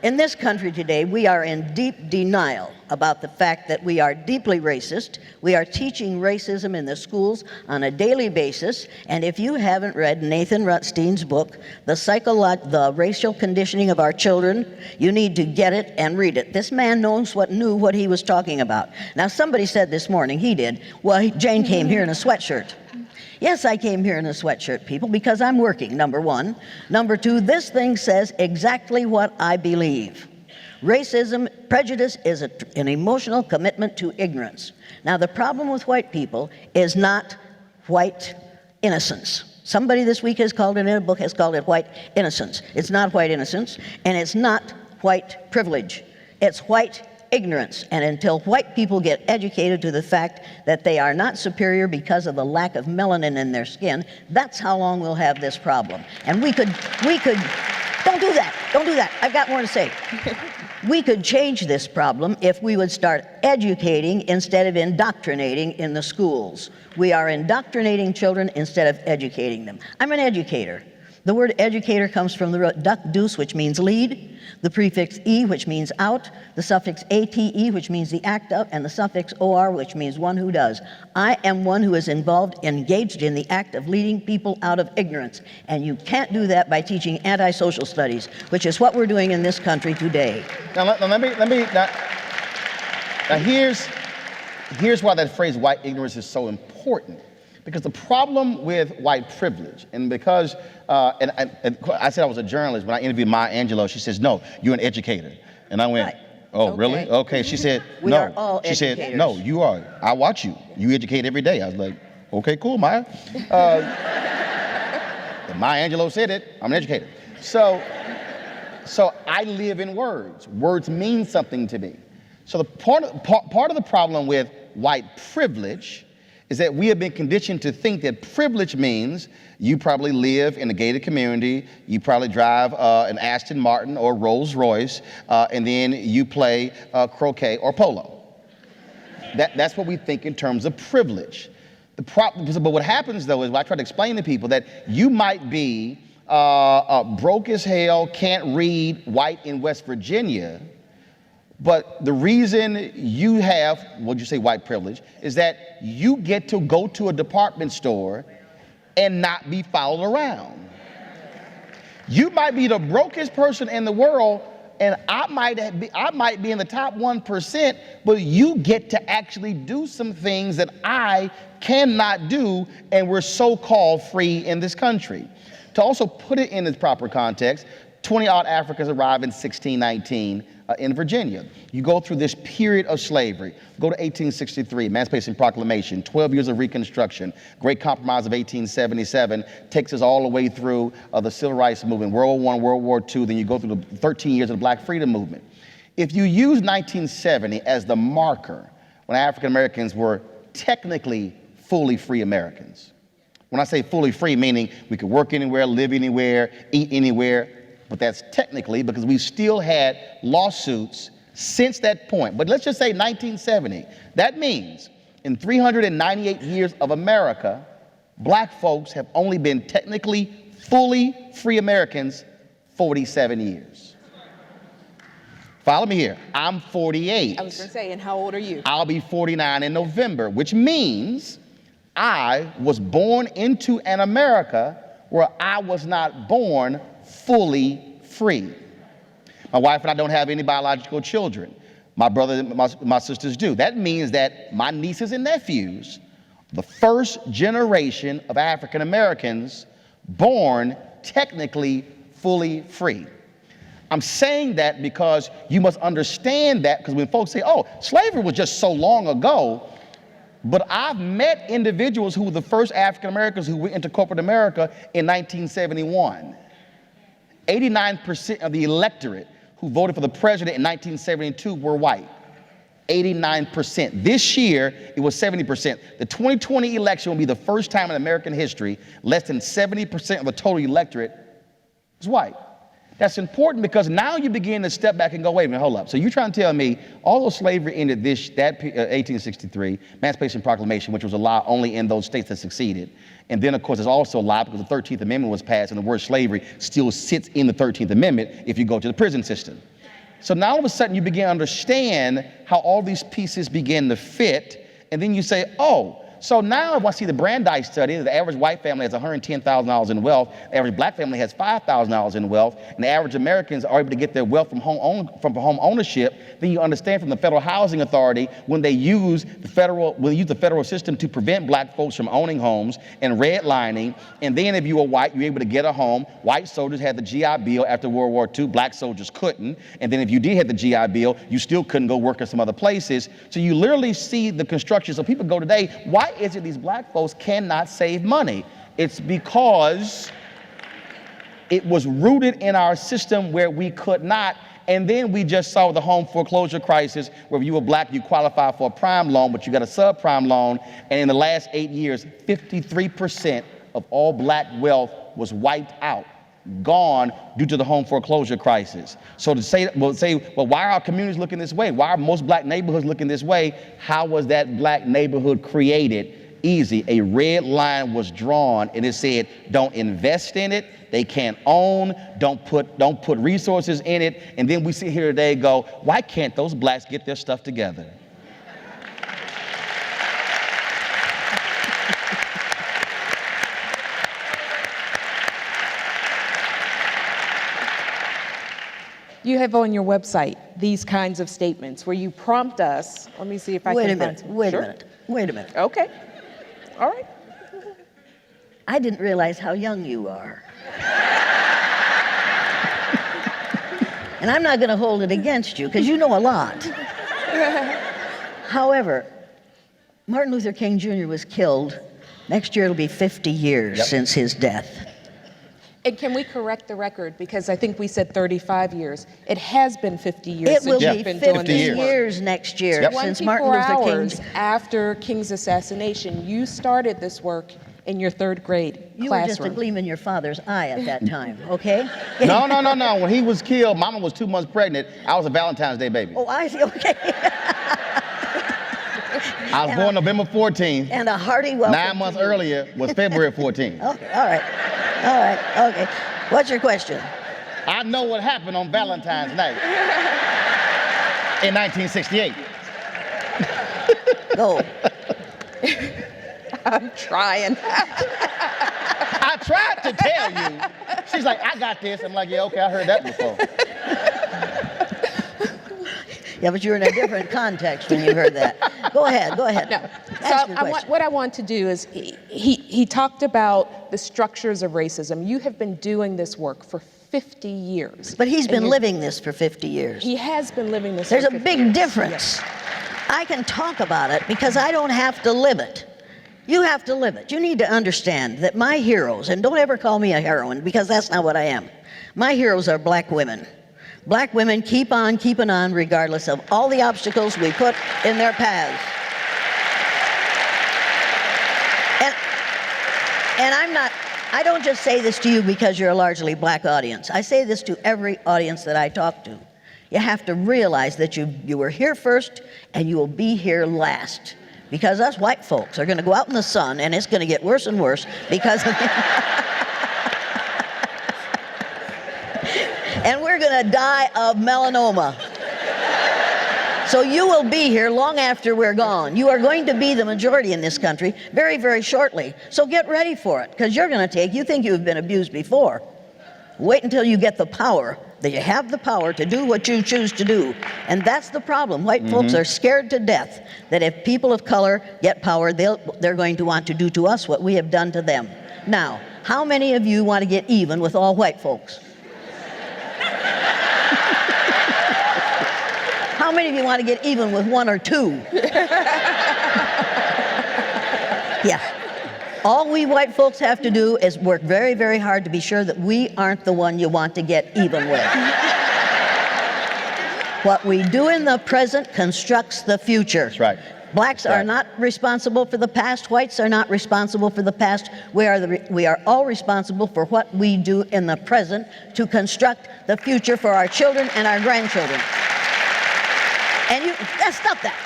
Speaker 7: In this country today, we are in deep denial about the fact that we are deeply racist. We are teaching racism in the schools on a daily basis. And if you haven't read Nathan Rutstein's book, The Racial Conditioning of Our Children, you need to get it and read it. This man knew what he was talking about. Now, somebody said this morning, he did, well, Jane came here in a sweatshirt. Yes, I came here in a sweatshirt, people, because I'm working, number one. Number two, this thing says exactly what I believe. Prejudice is an emotional commitment to ignorance. Now, the problem with white people is not white innocence. Somebody this week has called it in a book, has called it white innocence. It's not white innocence, and it's not white privilege. It's white ignorance. And until white people get educated to the fact that they are not superior because of the lack of melanin in their skin, that's how long we'll have this problem. And we could, don't do that, I've got more to say. We could change this problem if we would start educating instead of indoctrinating in the schools. We are indoctrinating children instead of educating them. I'm an educator. The word educator comes from the root duc dus, which means lead, the prefix e, which means out, the suffix ate, which means the act of, and the suffix or, which means one who does. I am one who is engaged in the act of leading people out of ignorance. And you can't do that by teaching anti-social studies, which is what we're doing in this country today.
Speaker 8: Now here's why that phrase white ignorance is so important. Because the problem with white privilege, and because, and I said I was a journalist when I interviewed Maya Angelou, she says, no, you're an educator. And I went, oh, okay. Really? Okay, she said,
Speaker 7: we
Speaker 8: no.
Speaker 7: Are all
Speaker 8: she
Speaker 7: educators.
Speaker 8: said, no, you are. I watch you. You educate every day. I was like, okay, cool, Maya. And Maya Angelou said it, I'm an educator. So I live in words. Words mean something to me. So the part of the problem with white privilege is that we have been conditioned to think that privilege means you probably live in a gated community, you probably drive an Aston Martin or Rolls Royce, and then you play croquet or polo. That's what we think in terms of privilege. But what happens though is, I try to explain to people that you might be broke as hell, can't read, white in West Virginia, but the reason you have, would you say white privilege, is that you get to go to a department store and not be followed around. You might be the brokest person in the world, and I might be in the top 1%, but you get to actually do some things that I cannot do, and we're so-called free in this country. To also put it in its proper context, 20-odd Africans arrived in 1619 in Virginia. You go through this period of slavery. Go to 1863, Emancipation Proclamation, 12 years of Reconstruction, Great Compromise of 1877, takes us all the way through the Civil Rights Movement, World War I, World War II, then you go through the 13 years of the Black Freedom Movement. If you use 1970 as the marker when African Americans were technically fully free Americans, when I say fully free, meaning we could work anywhere, live anywhere, eat anywhere, but that's technically because we still had lawsuits since that point. But let's just say 1970. That means in 398 years of America, black folks have only been technically fully free Americans 47 years. Follow me here. I'm 48.
Speaker 9: I was going to say, and how old are you?
Speaker 8: I'll be 49 in November, which means I was born into an America where I was not born fully free. My wife and I don't have any biological children. My brother and my sisters do. That means that my nieces and nephews, the first generation of African Americans born technically fully free. I'm saying that because you must understand that, because when folks say, oh, slavery was just so long ago, but I've met individuals who were the first African Americans who went into corporate America in 1971. 89% of the electorate who voted for the president in 1972 were white. 89%. This year, it was 70%. The 2020 election will be the first time in American history less than 70% of the total electorate is white. That's important because now you begin to step back and go, wait a minute, hold up. So you're trying to tell me, although slavery ended 1863, Emancipation Proclamation, which was a law only in those states that succeeded. And then, of course, it's also a lie because the 13th Amendment was passed and the word slavery still sits in the 13th Amendment if you go to the prison system. So now all of a sudden you begin to understand how all these pieces begin to fit. And then you say, oh, So now if I see the Brandeis study, the average white family has $110,000 in wealth, the average black family has $5,000 in wealth, and the average Americans are able to get their wealth from home ownership, then you understand from the Federal Housing Authority, when they use the federal system to prevent black folks from owning homes and redlining, and then if you were white, you were able to get a home. White soldiers had the GI Bill after World War II, black soldiers couldn't, and then if you did have the GI Bill, you still couldn't go work in some other places. So you literally see the construction. So people go today, why is it these black folks cannot save money? It's because it was rooted in our system where we could not. And then we just saw the home foreclosure crisis, where if you were black, you qualify for a prime loan, but you got a subprime loan. And in the last 8 years, 53% of all black wealth was wiped out, gone due to the home foreclosure crisis. So to say, well, why are our communities looking this way? Why are most black neighborhoods looking this way? How was that black neighborhood created? Easy. A red line was drawn and it said, don't invest in it. They can't own, don't put resources in it. And then we sit here today and go, why can't those blacks get their stuff together?
Speaker 9: You have on your website these kinds of statements where you prompt us. Let me see if I can find some.
Speaker 7: Wait a minute.
Speaker 9: Okay. All right.
Speaker 7: I didn't realize how young you are. And I'm not going to hold it against you, because you know a lot. However, Martin Luther King Jr. was killed. Next year it'll be 50 years since his death.
Speaker 9: And can we correct the record? Because I think we said 35 years. It has been 50 years
Speaker 7: It will
Speaker 9: since
Speaker 7: be
Speaker 9: you've been
Speaker 7: 50
Speaker 9: doing this work.
Speaker 7: years next year since Martin
Speaker 9: 24
Speaker 7: Luther King.
Speaker 9: hours after King's assassination, you started this work in your third grade
Speaker 7: You were just a
Speaker 9: classroom.
Speaker 7: gleam in your father's eye at that time, okay?
Speaker 8: No. When he was killed, Mama was 2 months pregnant. I was a Valentine's Day baby.
Speaker 7: Oh, I see, okay.
Speaker 8: I was born November 14th.
Speaker 7: And a hearty welcome.
Speaker 8: 9 months earlier was February 14th.
Speaker 7: Okay, all right, okay. What's your question?
Speaker 8: I know what happened on Valentine's night in 1968.
Speaker 7: Go.
Speaker 9: I'm trying.
Speaker 8: I tried to tell you. She's like, I got this. I'm like, yeah, okay, I heard that before.
Speaker 7: Yeah, but you were in a different context when you heard that. Go ahead.
Speaker 9: No.
Speaker 7: Ask your question.
Speaker 9: What I want to do is, he talked about the structures of racism. You have been doing this work for 50 years.
Speaker 7: But he's been living this for 50 years.
Speaker 9: He has been living this
Speaker 7: There's
Speaker 9: for
Speaker 7: a
Speaker 9: 50
Speaker 7: big
Speaker 9: years.
Speaker 7: difference.
Speaker 9: Yes.
Speaker 7: I can talk about it because I don't have to live it. You have to live it. You need to understand that my heroes, and don't ever call me a heroine because that's not what I am. My heroes are black women. Black women keep on keeping on regardless of all the obstacles we put in their paths. And I don't just say this to you because you're a largely black audience. I say this to every audience that I talk to. You have to realize that you were here first and you will be here last. Because us white folks are going to go out in the sun and it's going to get worse and worse because of and we're going to die of melanoma. So you will be here long after we're gone. You are going to be the majority in this country very, very shortly. So get ready for it, because you're going to you think you've been abused before. Wait until you get the power, that you have the power to do what you choose to do. And that's the problem. White folks are scared to death that if people of color get power, they're going to want to do to us what we have done to them. Now, how many of you want to get even with all white folks? How many of you want to get even with one or two? Yeah. All we white folks have to do is work very, very hard to be sure that we aren't the one you want to get even with. What we do in the present constructs the future.
Speaker 8: That's right.
Speaker 7: Blacks are not responsible for the past. Whites are not responsible for the past. We are all responsible for what we do in the present to construct the future for our children and our grandchildren. And stop that.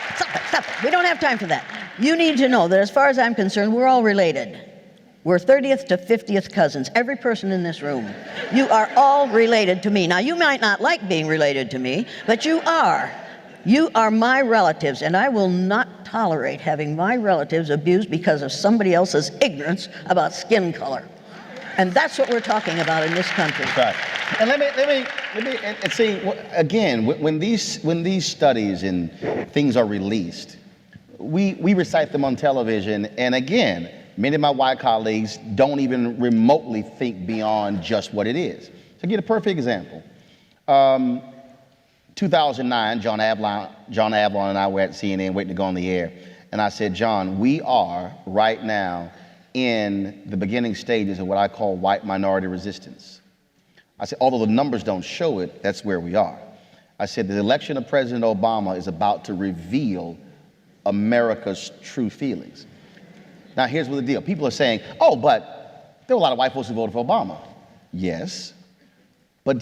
Speaker 7: We don't have time for that. You need to know that as far as I'm concerned, we're all related. We're 30th to 50th cousins, every person in this room. You are all related to me. Now, you might not like being related to me, but you are. You are my relatives, and I will not tolerate having my relatives abused because of somebody else's ignorance about skin color. And that's what we're talking about in this country.
Speaker 8: Right. And let me and see, again, when these studies and things are released, we recite them on television, and again, many of my white colleagues don't even remotely think beyond just what it is. So I'll give you a perfect example. 2009, John Avalon and I were at CNN waiting to go on the air, and I said, John, we are right now in the beginning stages of what I call white minority resistance. I said, although the numbers don't show it, that's where we are. I said, the election of President Obama is about to reveal America's true feelings. Now, here's what the deal. People are saying, oh, but there were a lot of white folks who voted for Obama. Yes, but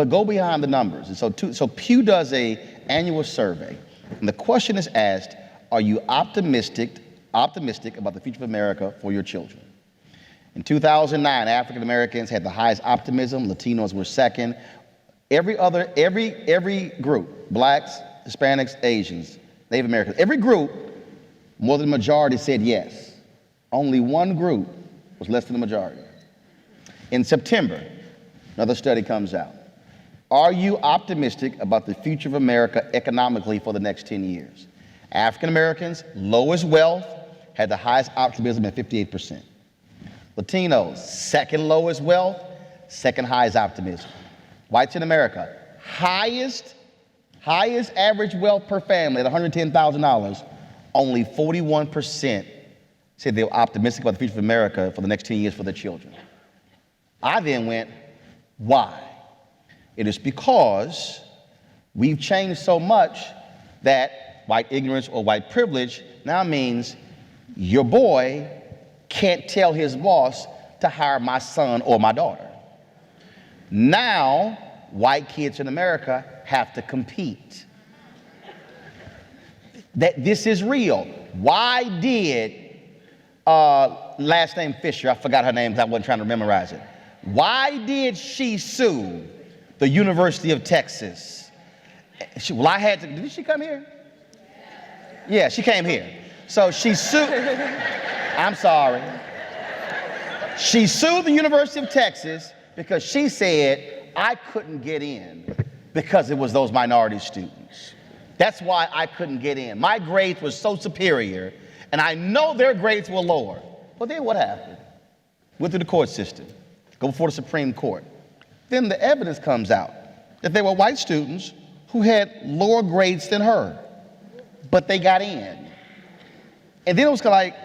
Speaker 8: go behind the numbers. And so Pew does an annual survey, and the question is asked, are you optimistic about the future of America for your children? In 2009, African Americans had the highest optimism. Latinos were second. Every group, blacks, Hispanics, Asians, Native Americans, every group, more than the majority said yes. Only one group was less than the majority. In September, another study comes out. Are you optimistic about the future of America economically for the next 10 years? African Americans, lowest wealth, had the highest optimism at 58%. Latinos, second lowest wealth, second highest optimism. Whites in America, highest average wealth per family at $110,000, only 41% said they were optimistic about the future of America for the next 10 years for their children. I then went, why? It is because we've changed so much that white ignorance or white privilege now means your boy can't tell his boss to hire my son or my daughter. Now, white kids in America have to compete. That this is real. Why did last name Fisher, I forgot her name because I wasn't trying to memorize it. Why did she sue the University of Texas? Did she come here? Yeah, she came here. So she sued, I'm sorry. She sued the University of Texas because she said, I couldn't get in because it was those minority students. That's why I couldn't get in. My grades were so superior, and I know their grades were lower. Well, then what happened? Went through the court system, go before the Supreme Court. Then the evidence comes out that there were white students who had lower grades than her, but they got in. And then it was kind of like,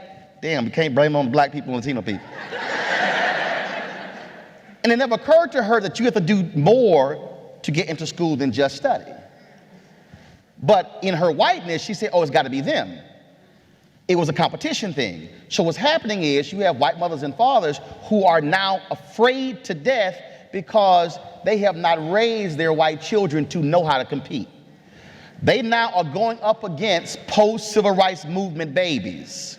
Speaker 8: damn, we can't blame on black people and Latino people. And it never occurred to her that you have to do more to get into school than just study. But in her whiteness, she said, oh, it's got to be them. It was a competition thing. So what's happening is you have white mothers and fathers who are now afraid to death because they have not raised their white children to know how to compete. They now are going up against post-civil rights movement babies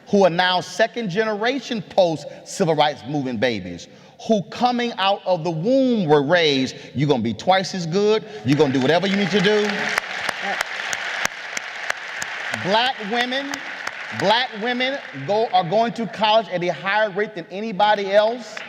Speaker 8: who are now second generation post-civil rights movement babies who coming out of the womb were raised, you're going to be twice as good, you're going to do whatever you need to do. Black women are going to college at a higher rate than anybody else.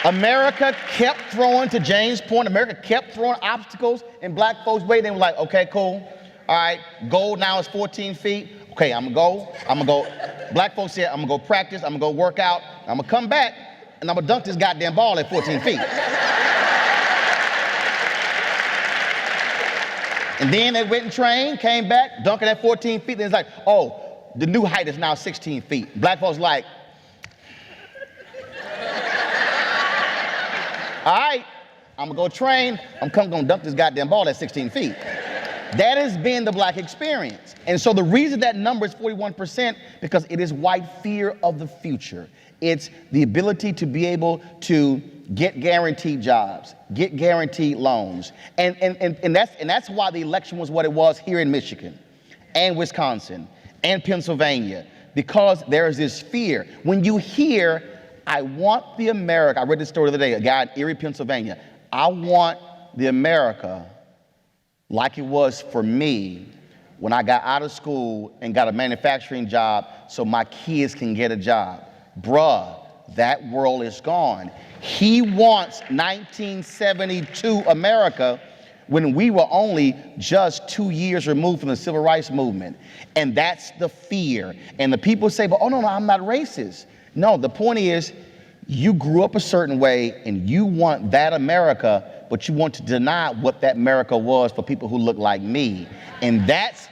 Speaker 8: America kept throwing, to James' point, America kept throwing obstacles in black folks' way. They were like, okay, cool. All right, gold now is 14 feet. Okay, I'm gonna go. Black folks said, I'm gonna go practice, I'm gonna go work out, I'm gonna come back, and I'm gonna dunk this goddamn ball at 14 feet. And then they went and trained, came back, dunking at 14 feet. Then it's like, oh, the new height is now 16 feet. Black folks like, all right, I'm gonna go train, I'm gonna dunk this goddamn ball at 16 feet. That has been the black experience. And so the reason that number is 41%, because it is white fear of the future. It's the ability to be able to get guaranteed jobs, get guaranteed loans. And that's why the election was what it was here in Michigan and Wisconsin and Pennsylvania, because there is this fear. When you hear, I want the America, I read this story the other day, a guy in Erie, Pennsylvania, I want the America like it was for me when I got out of school and got a manufacturing job so my kids can get a job. Bruh, that world is gone. He wants 1972 America when we were only just 2 years removed from the civil rights movement. And that's the fear. And the people say, but oh no, I'm not racist. No, the point is, you grew up a certain way and you want that America, but you want to deny what that America was for people who look like me. And that's,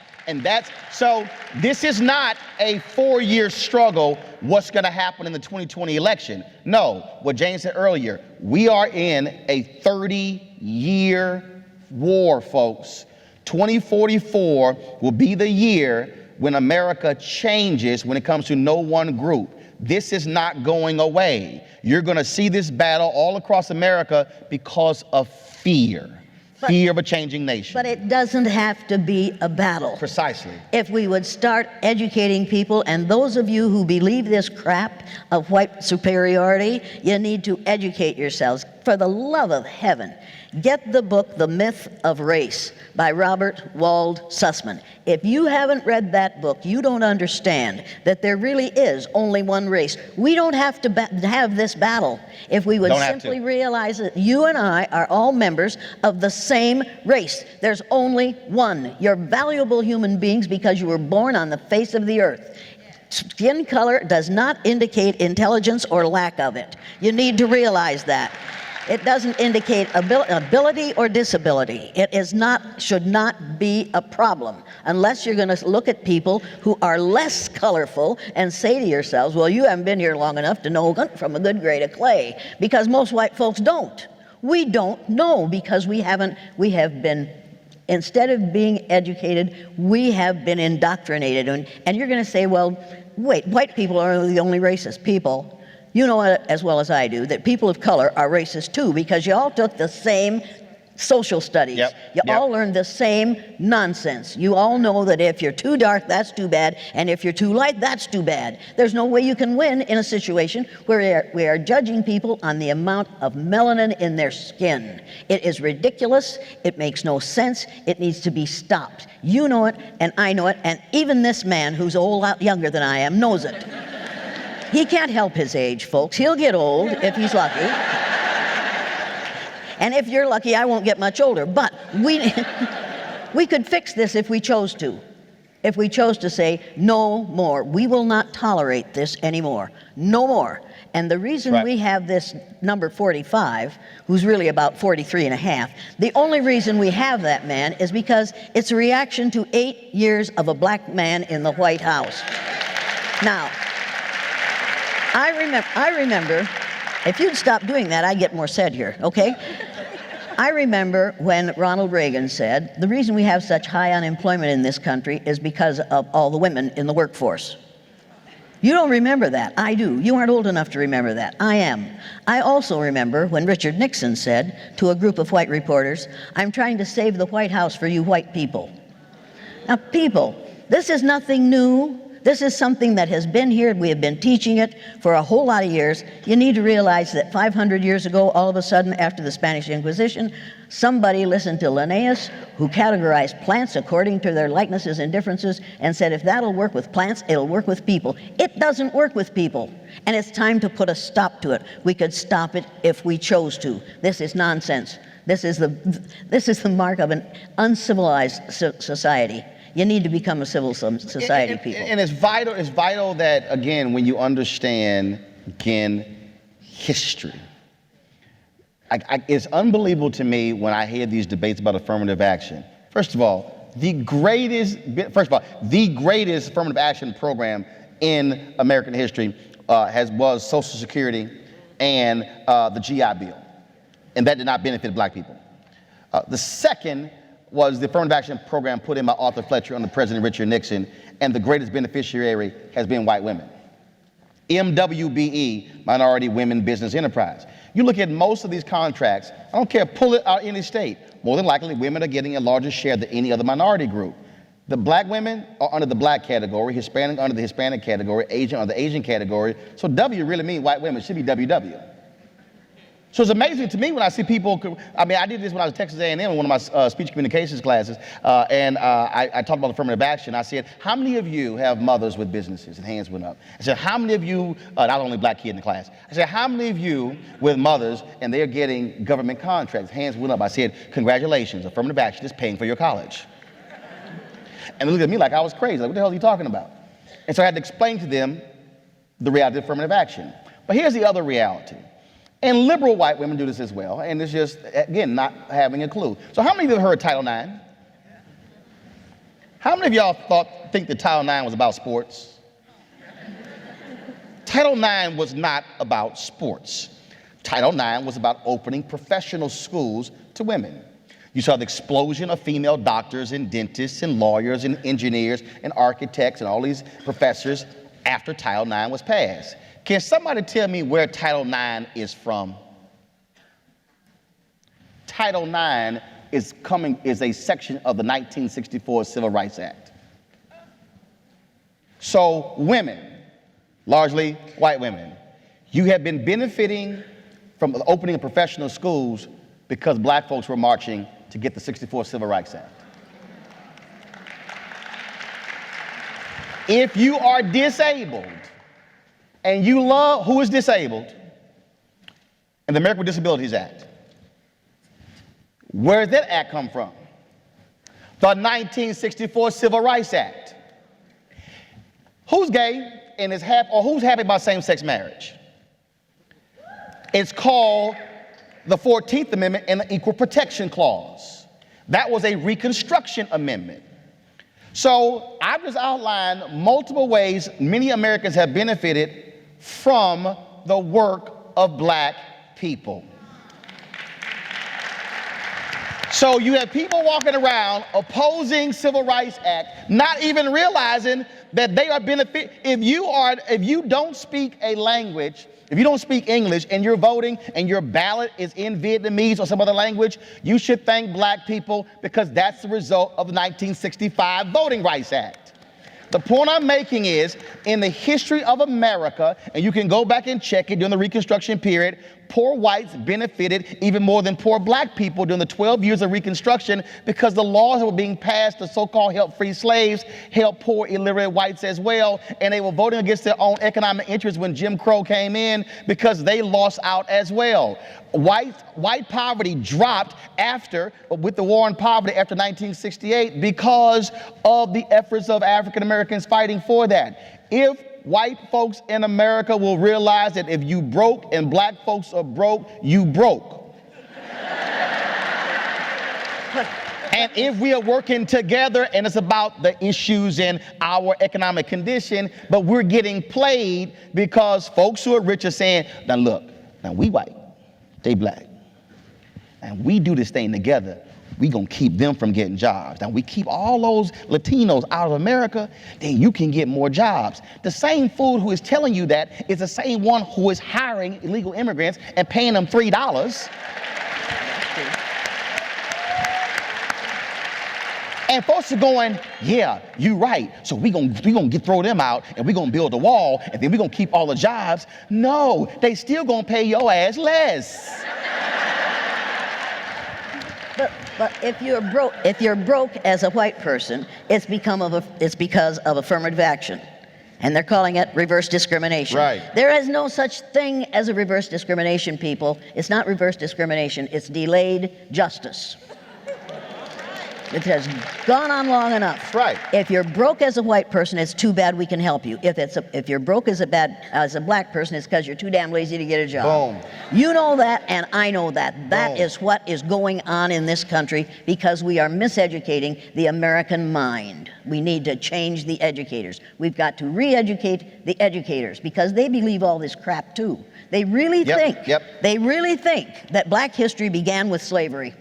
Speaker 8: so this is not a 4-year struggle, what's gonna happen in the 2020 election. No, what Jane said earlier, we are in a 30-year war, folks. 2044 will be the year when America changes when it comes to no one group. This is not going away. You're going to see this battle all across America because of fear. Fear of a changing nation.
Speaker 7: But it doesn't have to be a battle.
Speaker 8: Precisely.
Speaker 7: If we would start educating people, and those of you who believe this crap of white superiority, you need to educate yourselves. For the love of heaven, get the book, The Myth of Race, by Robert Wald Sussman. If you haven't read that book, you don't understand that there really is only one race. We don't have to have this battle if we would simply realize that you and I are all members of the same race. There's only one. You're valuable human beings because you were born on the face of the earth. Skin color does not indicate intelligence or lack of it. You need to realize that. It doesn't indicate ability or disability. It is not, should not be a problem unless you're going to look at people who are less colorful and say to yourselves, well, you haven't been here long enough to know from a good grade of clay, because most white folks don't. We don't know because we have been, instead of being educated, we have been indoctrinated. And you're going to say, well, wait, white people are the only racist people. You know as well as I do that people of color are racist too, because you all took the same social studies. You all learned the same nonsense. You all know that if you're too dark, that's too bad, and if you're too light, that's too bad. There's no way you can win in a situation where we are judging people on the amount of melanin in their skin. It is ridiculous. It makes no sense. It needs to be stopped. You know it, and I know it, and even this man who's a whole lot younger than I am knows it. He can't help his age, folks. He'll get old if he's lucky. And if you're lucky, I won't get much older. But we could fix this if we chose to. If we chose to say, no more. We will not tolerate this anymore. No more. And the reason we have this number 45, who's really about 43 and a half, the only reason we have that man is because it's a reaction to 8 years of a black man in the White House. Now, I remember, if you'd stop doing that, I'd get more said here, okay? I remember when Ronald Reagan said, the reason we have such high unemployment in this country is because of all the women in the workforce. You don't remember that. I do. You aren't old enough to remember that. I am. I also remember when Richard Nixon said to a group of white reporters, I'm trying to save the White House for you white people. Now, people, this is nothing new. This is something that has been here. We have been teaching it for a whole lot of years. You need to realize that 500 years ago, all of a sudden, after the Spanish Inquisition, somebody listened to Linnaeus, who categorized plants according to their likenesses and differences, and said, if that'll work with plants, it'll work with people. It doesn't work with people, and it's time to put a stop to it. We could stop it if we chose to. This is nonsense. This is the mark of an uncivilized society. You need to become a civil society people.
Speaker 8: And it's vital that, again, when you understand, again, history. It's unbelievable to me when I hear these debates about affirmative action. First of all, the greatest affirmative action program in American history was Social Security and the GI Bill. And that did not benefit black people. The second was the affirmative action program put in by Arthur Fletcher under President Richard Nixon, and the greatest beneficiary has been white women. MWBE, Minority Women Business Enterprise. You look at most of these contracts, I don't care, pull it out any state, more than likely women are getting a larger share than any other minority group. The black women are under the black category, Hispanic under the Hispanic category, Asian under the Asian category, so W really means white women, it should be WW. So it's amazing to me when I see people, I mean, I did this when I was at Texas A&M in one of my speech communications classes, and I talked about affirmative action. I said, how many of you have mothers with businesses? And hands went up. I said, how many of you, not only black kid in the class, I said, how many of you with mothers and they're getting government contracts? Hands went up. I said, congratulations, affirmative action is paying for your college. And they looked at me like I was crazy. Like, what the hell are you talking about? And so I had to explain to them the reality of affirmative action. But here's the other reality. And liberal white women do this as well, and it's just, again, not having a clue. So how many of you have heard Title IX? How many of y'all think that Title IX was about sports? Title IX was not about sports. Title IX was about opening professional schools to women. You saw the explosion of female doctors and dentists and lawyers and engineers and architects and all these professors after Title IX was passed. Can somebody tell me where Title IX is from? Title IX is a section of the 1964 Civil Rights Act. So women, largely white women, you have been benefiting from the opening of professional schools because black folks were marching to get the 64 Civil Rights Act. If you are disabled, and you love who is disabled, and the American with Disabilities Act. Where did that act come from? The 1964 Civil Rights Act. Who's gay and is happy, or who's happy about same-sex marriage? It's called the 14th Amendment and the Equal Protection Clause. That was a Reconstruction Amendment. So I've just outlined multiple ways many Americans have benefited from the work of black people. So you have people walking around opposing Civil Rights Act, not even realizing that they are benefit. If you don't speak a language, if you don't speak English and you're voting and your ballot is in Vietnamese or some other language, you should thank black people because that's the result of the 1965 Voting Rights Act. The point I'm making is, in the history of America, and you can go back and check it during the Reconstruction period, poor whites benefited even more than poor black people during the 12 years of Reconstruction because the laws that were being passed to so-called help free slaves helped poor illiterate whites as well, and they were voting against their own economic interests when Jim Crow came in because they lost out as well. White poverty dropped with the war on poverty after 1968 because of the efforts of African Americans fighting for that. If white folks in America will realize that if you broke and black folks are broke, you broke. And if we are working together and it's about the issues in our economic condition, but we're getting played because folks who are rich are saying, now look, now we white, they black, and we do this thing together, we gonna keep them from getting jobs. Now we keep all those Latinos out of America, then you can get more jobs. The same fool who is telling you that is the same one who is hiring illegal immigrants and paying them $3. And folks are going, yeah, you right. So we gonna throw them out and we gonna build a wall and then we gonna keep all the jobs. No, they still gonna pay your ass less.
Speaker 7: But if you're broke as a white person, it's because of affirmative action. And they're calling it reverse discrimination.
Speaker 8: Right.
Speaker 7: There is no such thing as a reverse discrimination, people. It's not reverse discrimination, it's delayed justice. It has gone on long enough.
Speaker 8: Right.
Speaker 7: If you're broke as a white person, it's too bad we can help you. If you're broke as a black person, it's because you're too damn lazy to get a job.
Speaker 8: Boom.
Speaker 7: You know that, and I know that. That
Speaker 8: Boom.
Speaker 7: is what is going on in this country because we are miseducating the American mind. We need to change the educators. We've got to re-educate the educators because they believe all this crap too. They really think that black history began with slavery.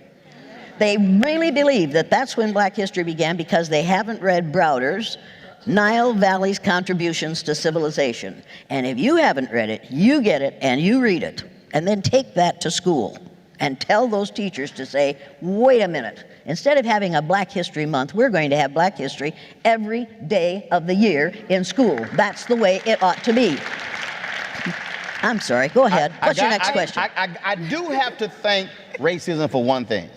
Speaker 7: They really believe that that's when black history began because they haven't read Browder's Nile Valley's Contributions to Civilization. And if you haven't read it, you get it and you read it. And then take that to school and tell those teachers to say, wait a minute, instead of having a Black History Month, we're going to have Black History every day of the year in school. That's the way it ought to be. I'm sorry. Go ahead. What's your next question?
Speaker 8: I do have to thank racism for one thing.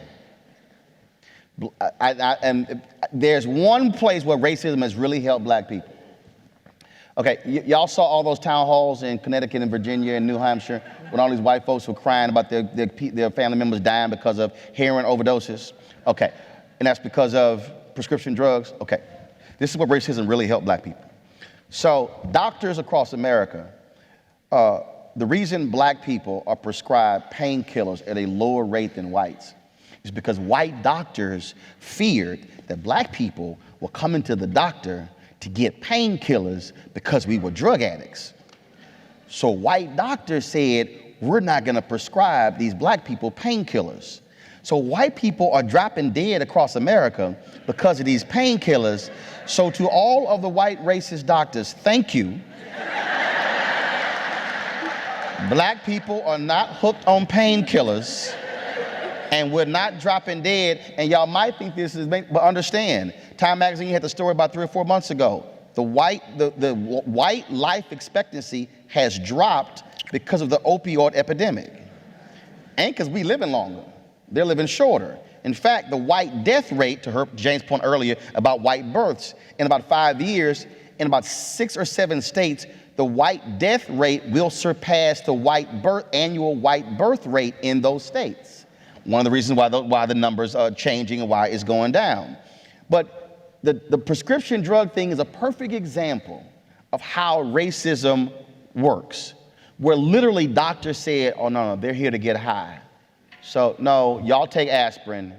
Speaker 8: And there's one place where racism has really helped black people. Okay, y'all saw all those town halls in Connecticut and Virginia and New Hampshire when all these white folks were crying about their family members dying because of heroin overdoses? Okay, and that's because of prescription drugs? Okay, this is where racism really helped black people. So doctors across America, the reason black people are prescribed painkillers at a lower rate than whites is because white doctors feared that black people were coming to the doctor to get painkillers because we were drug addicts. So white doctors said, we're not gonna prescribe these black people painkillers. So white people are dropping dead across America because of these painkillers. So to all of the white racist doctors, thank you. Black people are not hooked on painkillers, and we're not dropping dead. And y'all might think this is, but understand, Time Magazine had the story about 3 or 4 months ago. The white life expectancy has dropped because of the opioid epidemic. Ain't because we living longer, they're living shorter. In fact, the white death rate, to Jane's point earlier about white births, in about 5 years, in about 6 or 7 states, the white death rate will surpass the annual white birth rate in those states. One of the reasons why the numbers are changing and why it's going down. But the prescription drug thing is a perfect example of how racism works, where literally doctors said, oh no, they're here to get high. So no, y'all take aspirin,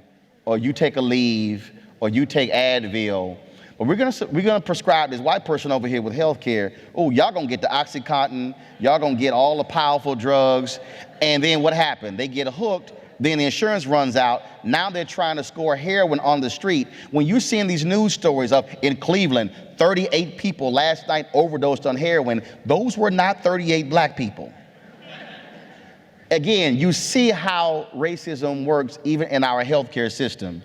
Speaker 8: or you take a leave, or you take Advil, but we're gonna prescribe this white person over here with health care. Oh, y'all gonna get the Oxycontin, y'all gonna get all the powerful drugs, and then what happened? They get hooked, then the insurance runs out. Now they're trying to score heroin on the street. When you're seeing these news stories of in Cleveland, 38 people last night overdosed on heroin, those were not 38 black people. Again, you see how racism works even in our healthcare system.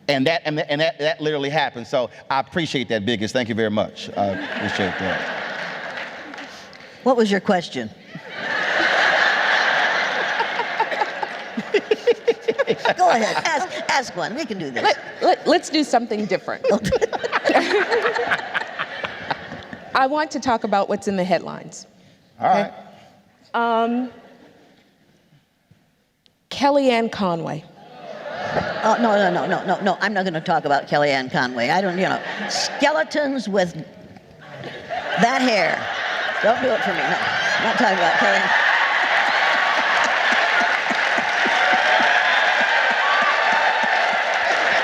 Speaker 8: And that literally happens. So I appreciate that, Biggest. Thank you very much. I appreciate that.
Speaker 7: What was your question? Go ahead, ask one. We can do this.
Speaker 9: Let's do something different. I want to talk about what's in the headlines.
Speaker 8: All right.
Speaker 9: Kellyanne Conway.
Speaker 7: Oh, no. I'm not going to talk about Kellyanne Conway. Skeletons with that hair. Don't do it for me. No, I'm not talking about Kellyanne.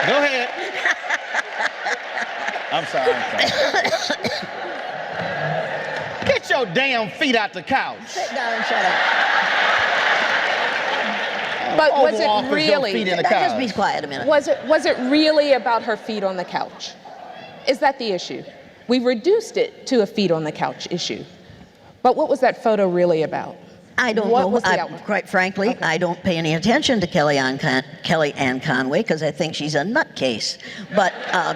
Speaker 8: Go ahead. I'm sorry. Get your damn feet out the couch.
Speaker 7: Sit down and shut up.
Speaker 9: But was it really?
Speaker 7: Just be quiet a minute.
Speaker 9: Was it really about her feet on the couch? Is that the issue? We reduced it to a feet on the couch issue. But what was that photo really about?
Speaker 7: I don't know. Quite frankly, okay. I don't pay any attention to Kellyanne Conway because I think she's a nutcase. But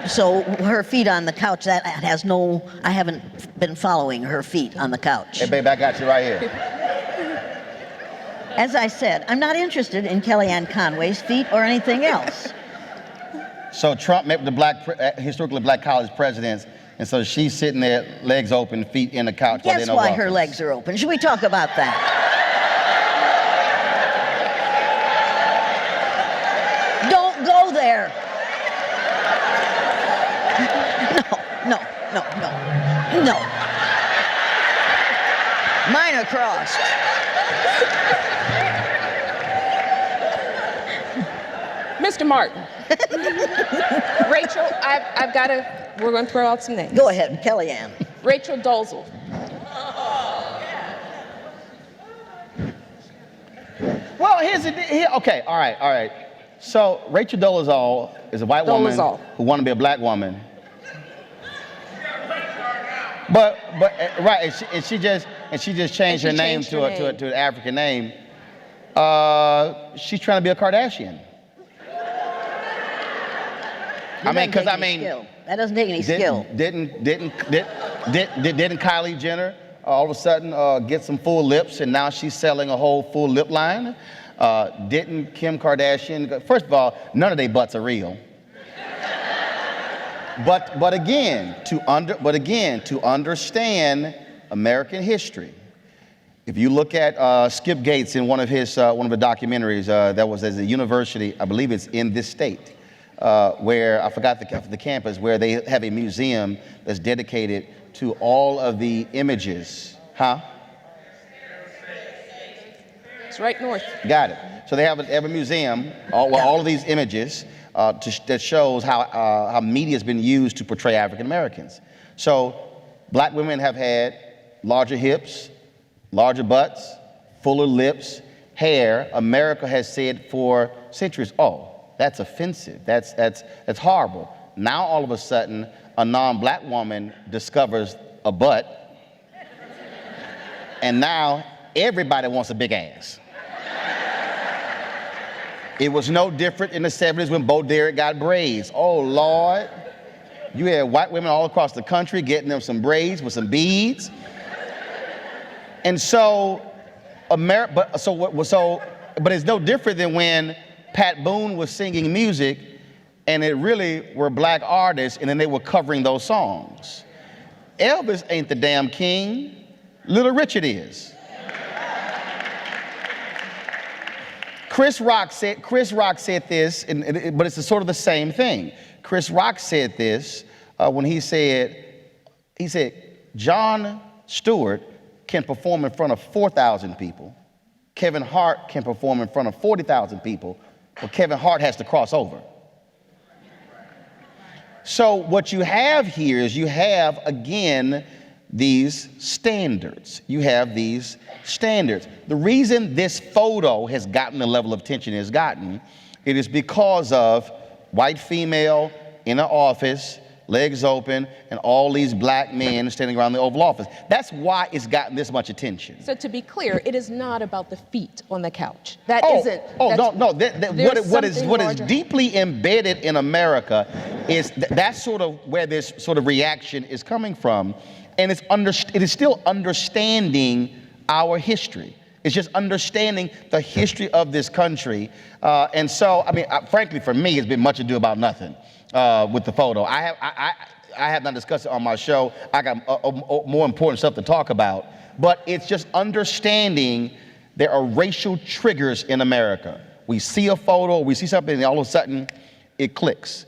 Speaker 7: so her feet on the couch, that has no. I haven't been following her feet on the couch.
Speaker 8: Hey, babe, I got you right here.
Speaker 7: As I said, I'm not interested in Kellyanne Conway's feet or anything else.
Speaker 8: So Trump met with the historically black college presidents, and so she's sitting there, legs open, feet in the couch.
Speaker 7: Guess why her legs are open? Should we talk about that? Don't go there. No. Mine are crossed.
Speaker 9: Mr. Martin. Rachel, we're going to throw out some names.
Speaker 7: Go ahead, Kellyanne.
Speaker 9: Rachel Dolezal.
Speaker 8: Well, okay, all right. So Rachel Dolezal is a white woman who wanted to be a black woman. But right, and she just changed her name to an African name. She's trying to be a Kardashian.
Speaker 7: That doesn't take any skill.
Speaker 8: Didn't Kylie Jenner all of a sudden get some full lips, and now she's selling a whole full lip line. Didn't Kim Kardashian, first of all, none of their butts are real. But again, to understand American history, if you look at Skip Gates in one of the documentaries that was at a university, I believe it's in this state, where I forgot the campus, where they have a museum that's dedicated to all of the images.
Speaker 9: It's right north.
Speaker 8: Got it. So they have a museum, all of these images that shows how media has been used to portray African Americans. So black women have had larger hips, larger butts, fuller lips, hair. America has said for centuries, oh, that's offensive, that's horrible. Now all of a sudden, a non-black woman discovers a butt, and now everybody wants a big ass. It was no different in the 70s when Bo Derek got braids. Oh, Lord. You had white women all across the country getting them some braids with some beads. And so, but it's no different than when Pat Boone was singing music and it really were black artists and then they were covering those songs. Elvis ain't the damn king. Little Richard is. Chris Rock said this, but it's sort of the same thing. Chris Rock said this when he said, Jon Stewart can perform in front of 4,000 people. Kevin Hart can perform in front of 40,000 people, but Kevin Hart has to cross over. So what you have here is you have, again, these standards. You have these standards. The reason this photo has gotten the level of attention it has gotten, it is because of white female in an office, legs open, and all these black men standing around the Oval Office. That's why it's gotten this much attention.
Speaker 9: So to be clear, it is not about the feet on the couch. That isn't.
Speaker 8: What is deeply embedded in America is that's sort of where this sort of reaction is coming from. And it is still understanding our history. It's just understanding the history of this country. And so, I mean, frankly, for me, it's been much ado about nothing with the photo. I have not discussed it on my show. I got more important stuff to talk about. But it's just understanding there are racial triggers in America. We see a photo, we see something, and all of a sudden, it clicks.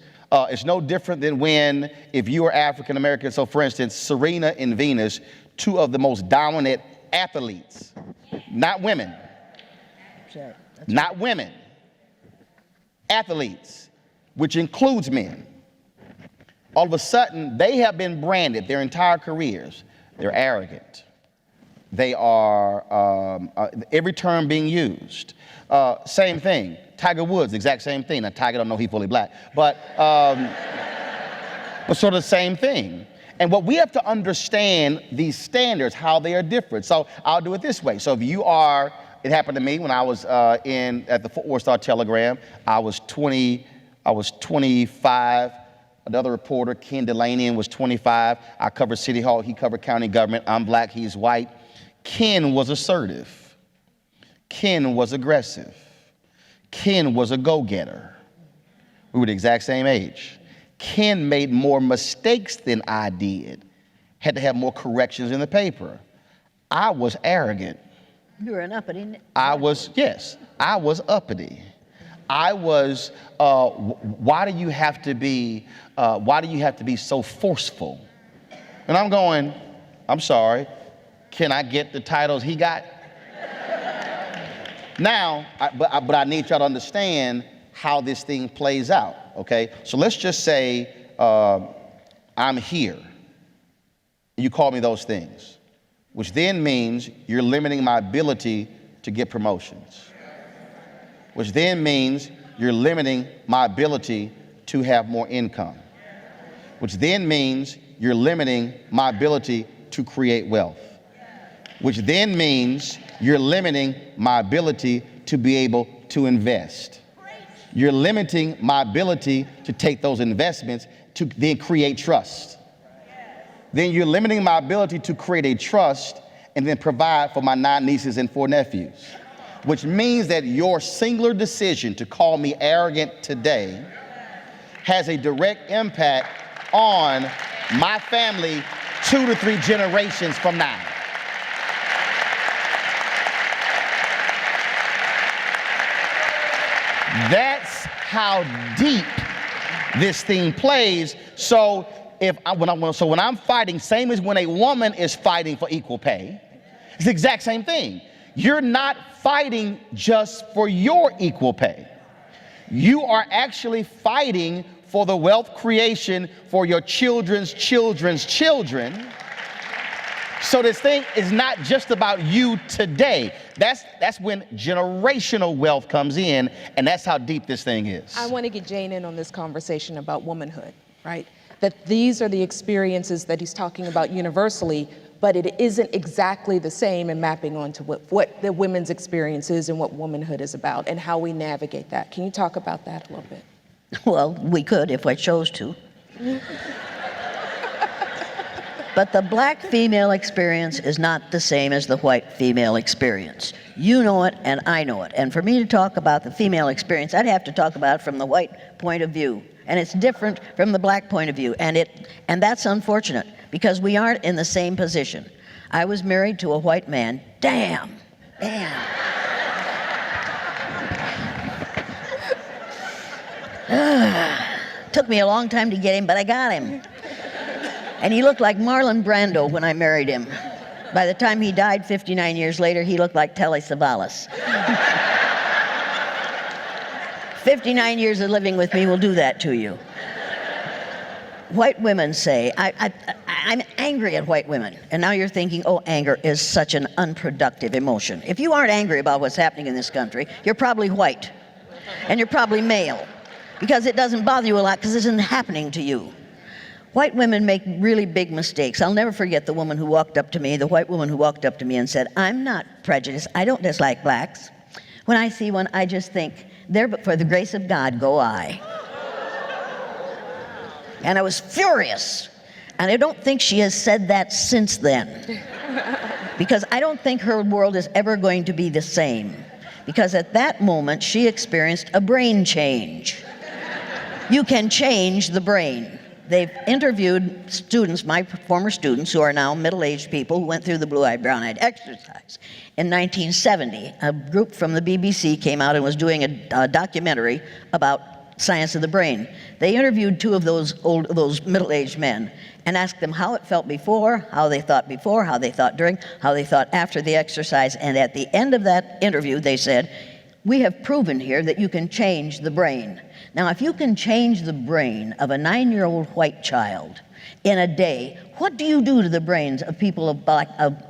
Speaker 8: It's no different than when, if you are African American, so for instance, Serena and Venus, two of the most dominant athletes, not women, not women, athletes, which includes men. All of a sudden, they have been branded their entire careers. They're arrogant. They are, every term being used. Same thing. Tiger Woods, exact same thing. Now, Tiger don't know he's fully black, but sort of the same thing. And what we have to understand, these standards, how they are different. So I'll do it this way. So if you are, it happened to me when I was at the Fort Worth Star-Telegram. I was 25. Another reporter, Ken Delanian, was 25. I covered City Hall. He covered county government. I'm black. He's white. Ken was assertive. Ken was aggressive. Ken was a go-getter. We were the exact same age. Ken made more mistakes than I did. Had to have more corrections in the paper. I was arrogant.
Speaker 7: You were an uppity.
Speaker 8: I was uppity. I was, why do you have to be so forceful? And I'm going, I'm sorry, can I get the titles he got? Now, but I need y'all to understand how this thing plays out, okay? So let's just say I'm here. You call me those things, which then means you're limiting my ability to get promotions, which then means you're limiting my ability to have more income, which then means you're limiting my ability to create wealth, which then means you're limiting my ability to be able to invest. You're limiting my ability to take those investments to then create trust. Then you're limiting my ability to create a trust and then provide for my 9 nieces and 4 nephews. Which means that your singular decision to call me arrogant today has a direct impact on my family 2 to 3 generations from now. That's how deep this thing plays. So when I'm fighting, same as when a woman is fighting for equal pay, it's the exact same thing. You're not fighting just for your equal pay. You are actually fighting for the wealth creation for your children's children's children. So this thing is not just about you today. That's when generational wealth comes in, and that's how deep this thing is.
Speaker 9: I want to get Jane in on this conversation about womanhood, right? That these are the experiences that he's talking about universally, but it isn't exactly the same in mapping onto what the women's experience is and what womanhood is about and how we navigate that. Can you talk about that a little bit?
Speaker 7: Well, we could if I chose to. But the black female experience is not the same as the white female experience. You know it and I know it. And for me to talk about the female experience, I'd have to talk about it from the white point of view. And it's different from the black point of view. And that's unfortunate because we aren't in the same position. I was married to a white man. Damn. Took me a long time to get him, but I got him. And he looked like Marlon Brando when I married him. By the time he died 59 years later, he looked like Telly Savalas. 59 years of living with me will do that to you. White women say, I'm angry at white women. And now you're thinking, oh, anger is such an unproductive emotion. If you aren't angry about what's happening in this country, you're probably white. And you're probably male. Because it doesn't bother you a lot because it isn't happening to you. White women make really big mistakes. I'll never forget the woman who walked up to me, the white woman who walked up to me and said, I'm not prejudiced. I don't dislike blacks. When I see one, I just think, there but for the grace of God go I. And I was furious. And I don't think she has said that since then. Because I don't think her world is ever going to be the same. Because at that moment, she experienced a brain change. You can change the brain. They've interviewed students, my former students, who are now middle-aged people who went through the blue-eyed, brown-eyed exercise. In 1970, a group from the BBC came out and was doing a documentary about science of the brain. They interviewed 2 of those middle-aged men and asked them how it felt before, how they thought during, how they thought after the exercise. And at the end of that interview, they said, we have proven here that you can change the brain. Now, if you can change the brain of a 9-year-old white child in a day, what do you do to the brains of people of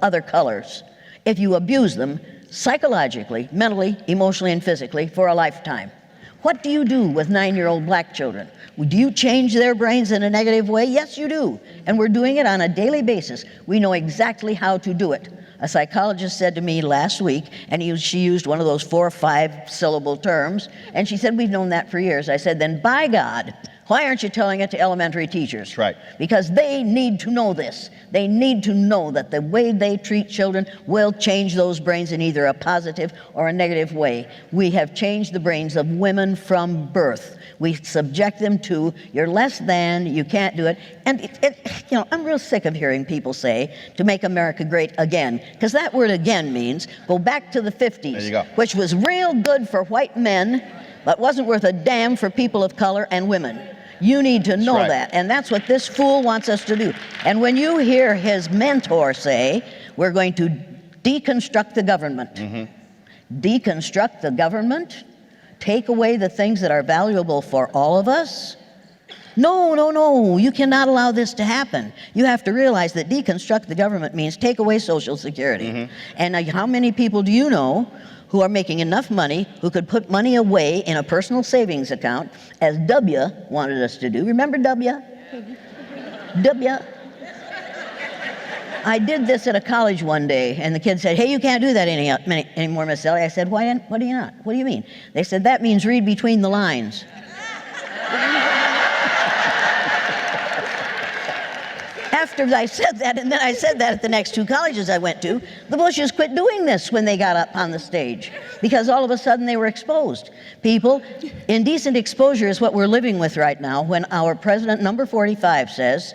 Speaker 7: other colors if you abuse them psychologically, mentally, emotionally, and physically for a lifetime? What do you do with 9-year-old black children? Do you change their brains in a negative way? Yes, you do. And we're doing it on a daily basis. We know exactly how to do it. A psychologist said to me last week, and she used one of those 4 or 5 syllable terms, and she said, we've known that for years. I said, then by God, why aren't you telling it to elementary teachers?
Speaker 8: That's right.
Speaker 7: Because they need to know this. They need to know that the way they treat children will change those brains in either a positive or a negative way. We have changed the brains of women from birth. We subject them to, you're less than, you can't do it. And I'm real sick of hearing people say, to make America great again. Because that word again means, go back to the 50s.
Speaker 8: There you go.
Speaker 7: Which was real good for white men, but wasn't worth a damn for people of color and women. You need to know that, and that's what this fool wants us to do. And when you hear his mentor say, we're going to deconstruct the government. Deconstruct the government? Take away the things that are valuable for all of us? No, you cannot allow this to happen. You have to realize that deconstruct the government means take away Social Security. And how many people do you know who are making enough money, who could put money away in a personal savings account, as W wanted us to do? Remember W? W. I did this at a college one day, and the kid said, hey, you can't do that anymore, Miss Ellie. I said, why do you not? What do you mean? They said, that means read between the lines. after I said that, and then I said that at the next two colleges I went to, the Bushes quit doing this when they got up on the stage, because all of a sudden they were exposed. People, indecent exposure is what we're living with right now when our president, number 45, says,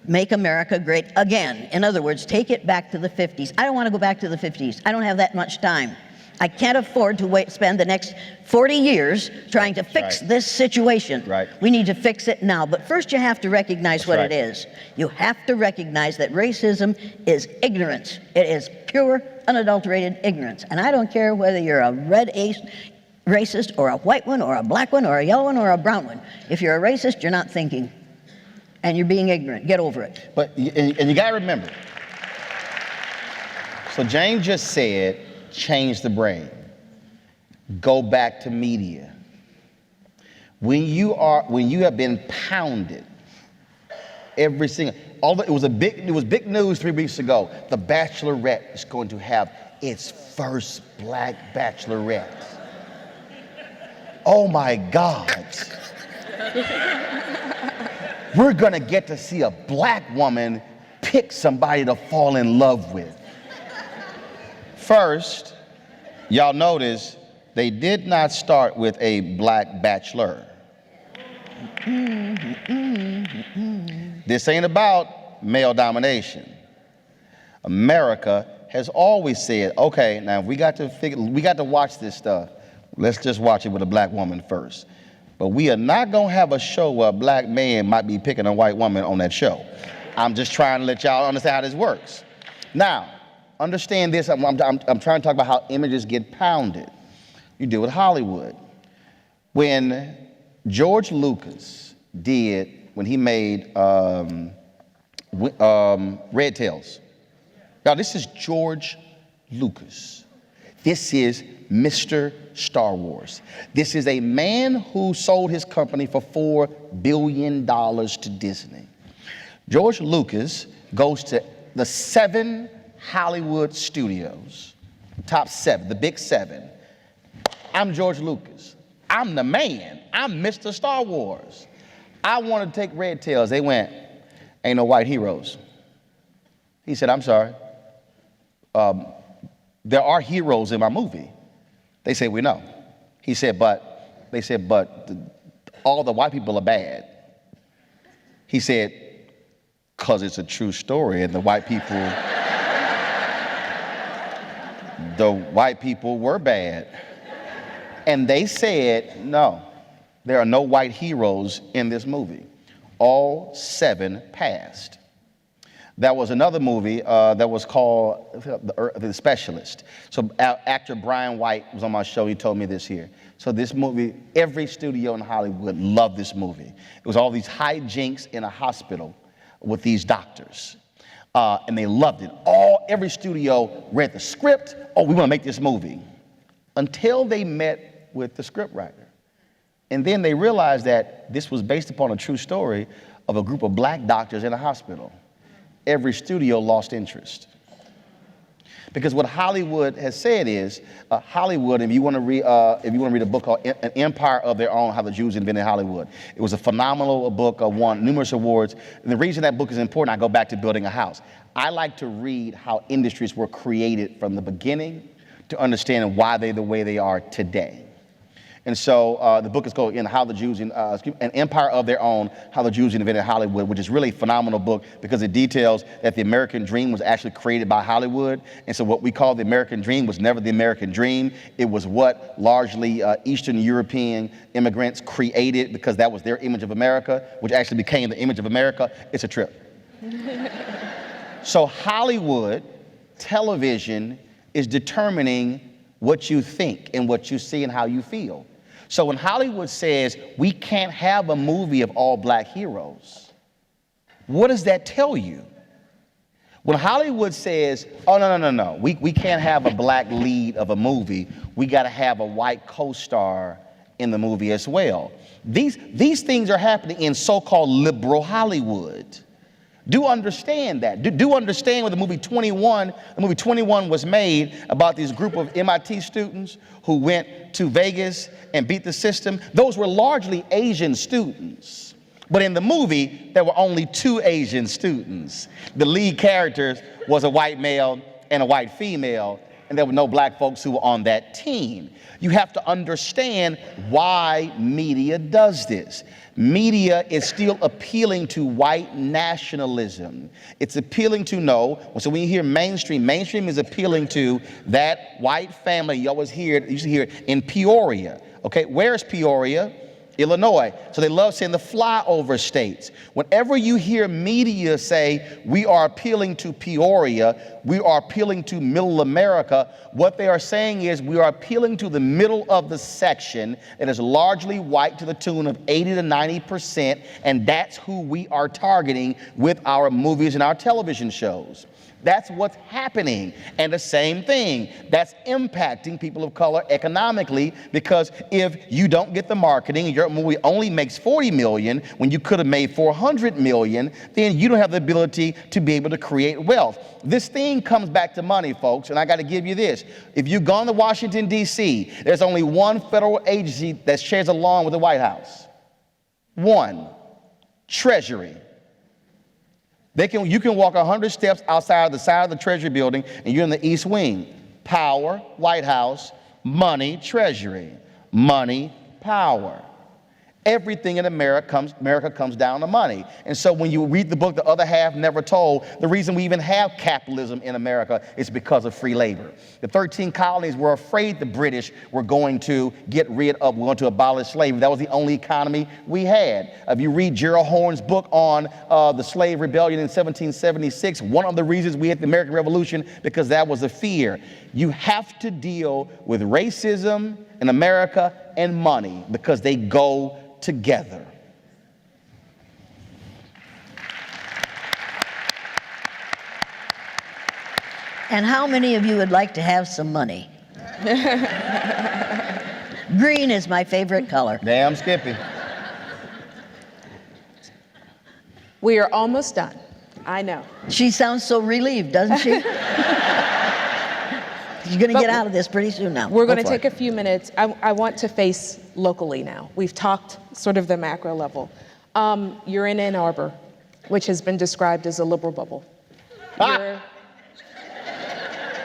Speaker 7: make America great again. In other words, take it back to the 50s. I don't want to go back to the 50s. I don't have that much time. I can't afford to spend the next 40 years trying to fix this situation.
Speaker 8: Right.
Speaker 7: We need to fix it now. But first you have to recognize what it is. You have to recognize that racism is ignorance. It is pure, unadulterated ignorance. And I don't care whether you're a red racist or a white one or a black one or a yellow one or a brown one. If you're a racist, you're not thinking. And you're being ignorant. Get over it.
Speaker 8: But, and you got to remember, so Jane just said, change the brain. Go back to media. When you have been pounded every single, it was big news 3 weeks ago. The Bachelorette is going to have its first black bachelorette. Oh my God. We're gonna get to see a black woman pick somebody to fall in love with. First, y'all notice they did not start with a black bachelor. This ain't about male domination. America has always said, okay, now we got to watch this stuff. Let's just watch it with a black woman first. But we are not gonna have a show where a black man might be picking a white woman on that show. I'm just trying to let y'all understand how this works. Now, understand this, I'm trying to talk about how images get pounded. You deal with Hollywood. When George Lucas when he made Red Tails. Now, this is George Lucas. This is Mr. Star Wars. This is a man who sold his company for $4 billion to Disney. George Lucas goes to the 7 Hollywood studios, top 7, the big 7. I'm George Lucas. I'm the man. I'm Mr. Star Wars. I want to take Red Tails. They went, ain't no white heroes. He said, I'm sorry. There are heroes in my movie. They said, we know. He said, but all the white people are bad. He said, because it's a true story and the white people were bad. And they said, no, there are no white heroes in this movie. All 7 passed. There was another movie that was called The Specialist. So actor Brian White was on my show. He told me this here. So this movie, every studio in Hollywood loved this movie. It was all these hijinks in a hospital with these doctors. And they loved it. Every studio read the script. Oh, we want to make this movie. Until they met with the scriptwriter. And then they realized that this was based upon a true story of a group of black doctors in a hospital. Every studio lost interest. Because what Hollywood has said is, Hollywood, if you want to read a book called An Empire of Their Own, How the Jews Invented Hollywood. It was a phenomenal book, won numerous awards. And the reason that book is important, I go back to building a house. I like to read how industries were created from the beginning to understand why they're the way they are today. And so the book is called An Empire of Their Own, How the Jews Invented Hollywood, which is really a phenomenal book because it details that the American dream was actually created by Hollywood. And so what we call the American dream was never the American dream. It was what largely Eastern European immigrants created because that was their image of America, which actually became the image of America. It's a trip. So Hollywood television is determining what you think and what you see and how you feel. So when Hollywood says we can't have a movie of all black heroes, what does that tell you? When Hollywood says, oh, no, we can't have a black lead of a movie, we got to have a white co-star in the movie as well. These things are happening in so-called liberal Hollywood. Do understand that. Do understand when the movie 21 was made about this group of MIT students who went to Vegas and beat the system. Those were largely Asian students. But in the movie, there were only 2 Asian students. The lead characters was a white male and a white female, and there were no black folks who were on that team. You have to understand why media does this. Media is still appealing to white nationalism. It's appealing to so when you hear mainstream is appealing to that white family. You always hear it, in Peoria. Okay, where is Peoria? Illinois. So they love saying the flyover states. Whenever you hear media say we are appealing to Peoria, we are appealing to middle America, what they are saying is we are appealing to the middle of the section that is largely white to the tune of 80 to 90%, and that's who we are targeting with our movies and our television shows. That's what's happening. And the same thing, that's impacting people of color economically, because if you don't get the marketing and your movie only makes $40 million when you could have made $400 million, then you don't have the ability to be able to create wealth. This thing comes back to money, folks, and I got to give you this. If you've gone to Washington, D.C., there's only one federal agency that shares a lawn with the White House. One, Treasury. You can walk 100 steps outside the side of the Treasury building and you're in the East Wing. Power, White House, money, Treasury. Money, power. Everything in America comes down to money. And so when you read the book, The Other Half Never Told, the reason we even have capitalism in America is because of free labor. The 13 colonies were afraid the British were going to abolish slavery. That was the only economy we had. If you read Gerald Horne's book on the slave rebellion in 1776, one of the reasons we had the American Revolution, because that was a fear. You have to deal with racism in America and money because they go together.
Speaker 7: And how many of you would like to have some money? Green is my favorite color.
Speaker 8: Damn Skippy.
Speaker 9: We are almost done. I know.
Speaker 7: She sounds so relieved, doesn't she? She's going to get out of this pretty soon now.
Speaker 9: We're going to take a few minutes. I want to face locally now. We've talked sort of the macro level. You're in Ann Arbor, which has been described as a liberal bubble.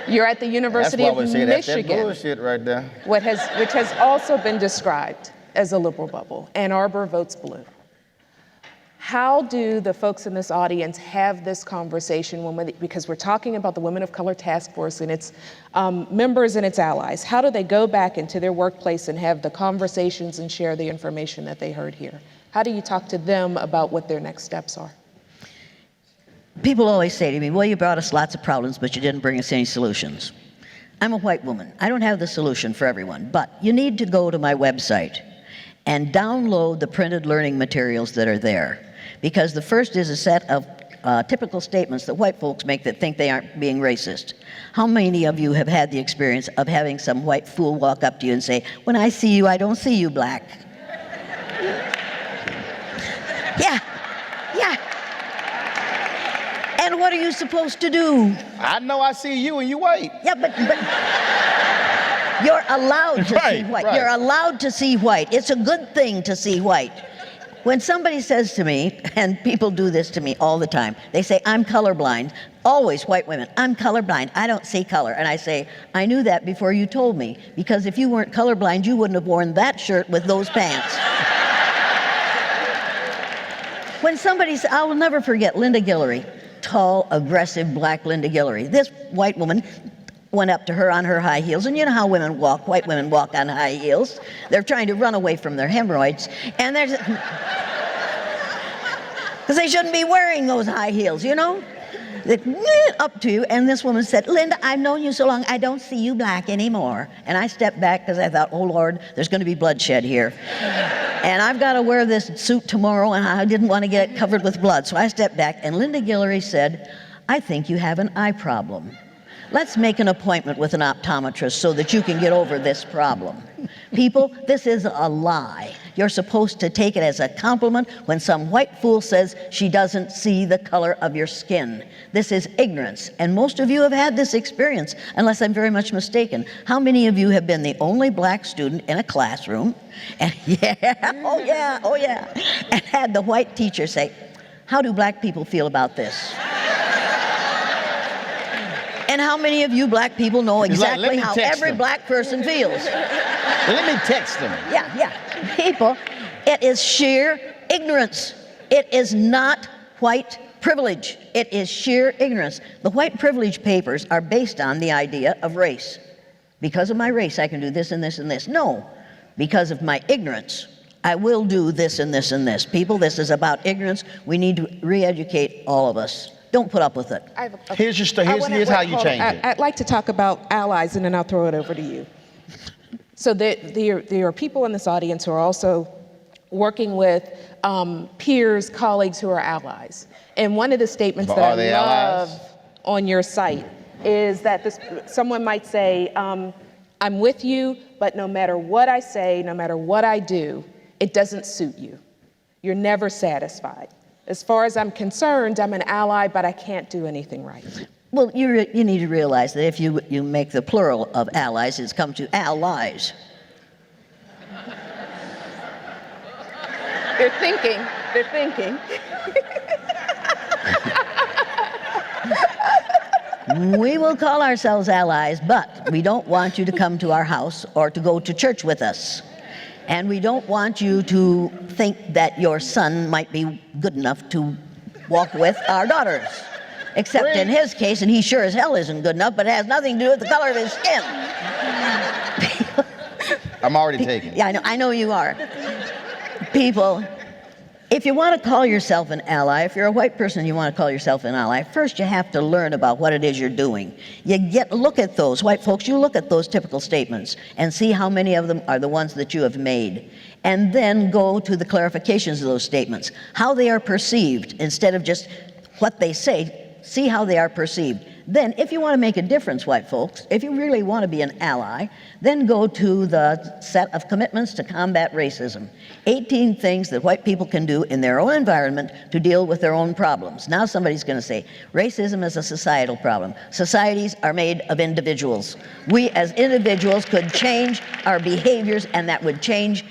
Speaker 9: You're at the University of Michigan.
Speaker 8: That's that bullshit right there.
Speaker 9: Which has also been described as a liberal bubble. Ann Arbor votes blue. How do the folks in this audience have this conversation because we're talking about the Women of Color Task Force and its members and its allies? How do they go back into their workplace and have the conversations and share the information that they heard here? How do you talk to them about what their next steps are?
Speaker 7: People always say to me, well, you brought us lots of problems, but you didn't bring us any solutions. I'm a white woman. I don't have the solution for everyone, but you need to go to my website and download the printed learning materials that are there. Because the first is a set of typical statements that white folks make that think they aren't being racist. How many of you have had the experience of having some white fool walk up to you and say, when I see you, I don't see you black? Yeah. And what are you supposed to do?
Speaker 8: I know I see you and you white.
Speaker 7: Yeah, but you're allowed to see white. Right. You're allowed to see white. It's a good thing to see white. When somebody says to me, and people do this to me all the time, they say, I'm colorblind. Always white women, I'm colorblind. I don't see color. And I say, I knew that before you told me, because if you weren't colorblind, you wouldn't have worn that shirt with those pants. When somebody said, I will never forget Linda Guillory, tall, aggressive, black Linda Guillory. This white woman went up to her on her high heels, and you know how women walk, white women walk on high heels. They're trying to run away from their hemorrhoids, and there's, because they shouldn't be wearing those high heels, you know? They up to you, and this woman said, Linda, I've known you so long, I don't see you black anymore. And I stepped back because I thought, oh Lord, there's going to be bloodshed here. And I've got to wear this suit tomorrow, and I didn't want to get it covered with blood. So I stepped back, and Linda Guillory said, I think you have an eye problem. Let's make an appointment with an optometrist so that you can get over this problem. People, this is a lie. You're supposed to take it as a compliment when some white fool says she doesn't see the color of your skin. This is ignorance, and most of you have had this experience, unless I'm very much mistaken. How many of you have been the only black student in a classroom, and oh yeah, and had the white teacher say, "How do black people feel about this?" And how many of you black people know exactly how every black person feels?
Speaker 8: Let me text them.
Speaker 7: Yeah. People, it is sheer ignorance. It is not white privilege. It is sheer ignorance. The white privilege papers are based on the idea of race. Because of my race, I can do this and this and this. No, because of my ignorance, I will do this and this and this. People, this is about ignorance. We need to re-educate all of us. Don't put up with it.
Speaker 8: Here's how you change it.
Speaker 9: I'd like to talk about allies, and then I'll throw it over to you. So there are people in this audience who are also working with peers, colleagues who are allies. And one of the statements that I love on your site is that someone might say, I'm with you, but no matter what I say, no matter what I do, it doesn't suit you. You're never satisfied. As far as I'm concerned, I'm an ally, but I can't do anything right.
Speaker 7: Well, you need to realize that if you make the plural of allies, it's come to allies.
Speaker 9: They're thinking.
Speaker 7: We will call ourselves allies, but we don't want you to come to our house or to go to church with us. And we don't want you to think that your son might be good enough to walk with our daughters. Except in his case, and he sure as hell isn't good enough, but it has nothing to do with the color of his skin.
Speaker 8: I'm already taken.
Speaker 7: Yeah, I know you are. People, if you want to call yourself an ally, if you're a white person and you want to call yourself an ally, first you have to learn about what it is you're doing. Look at those, white folks, you look at those typical statements and see how many of them are the ones that you have made. And then go to the clarifications of those statements, how they are perceived instead of just what they say, see how they are perceived. Then, if you want to make a difference, white folks, if you really want to be an ally, then go to the set of commitments to combat racism. 18 things that white people can do in their own environment to deal with their own problems. Now somebody's going to say, racism is a societal problem. Societies are made of individuals. We as individuals could change our behaviors, and that would change,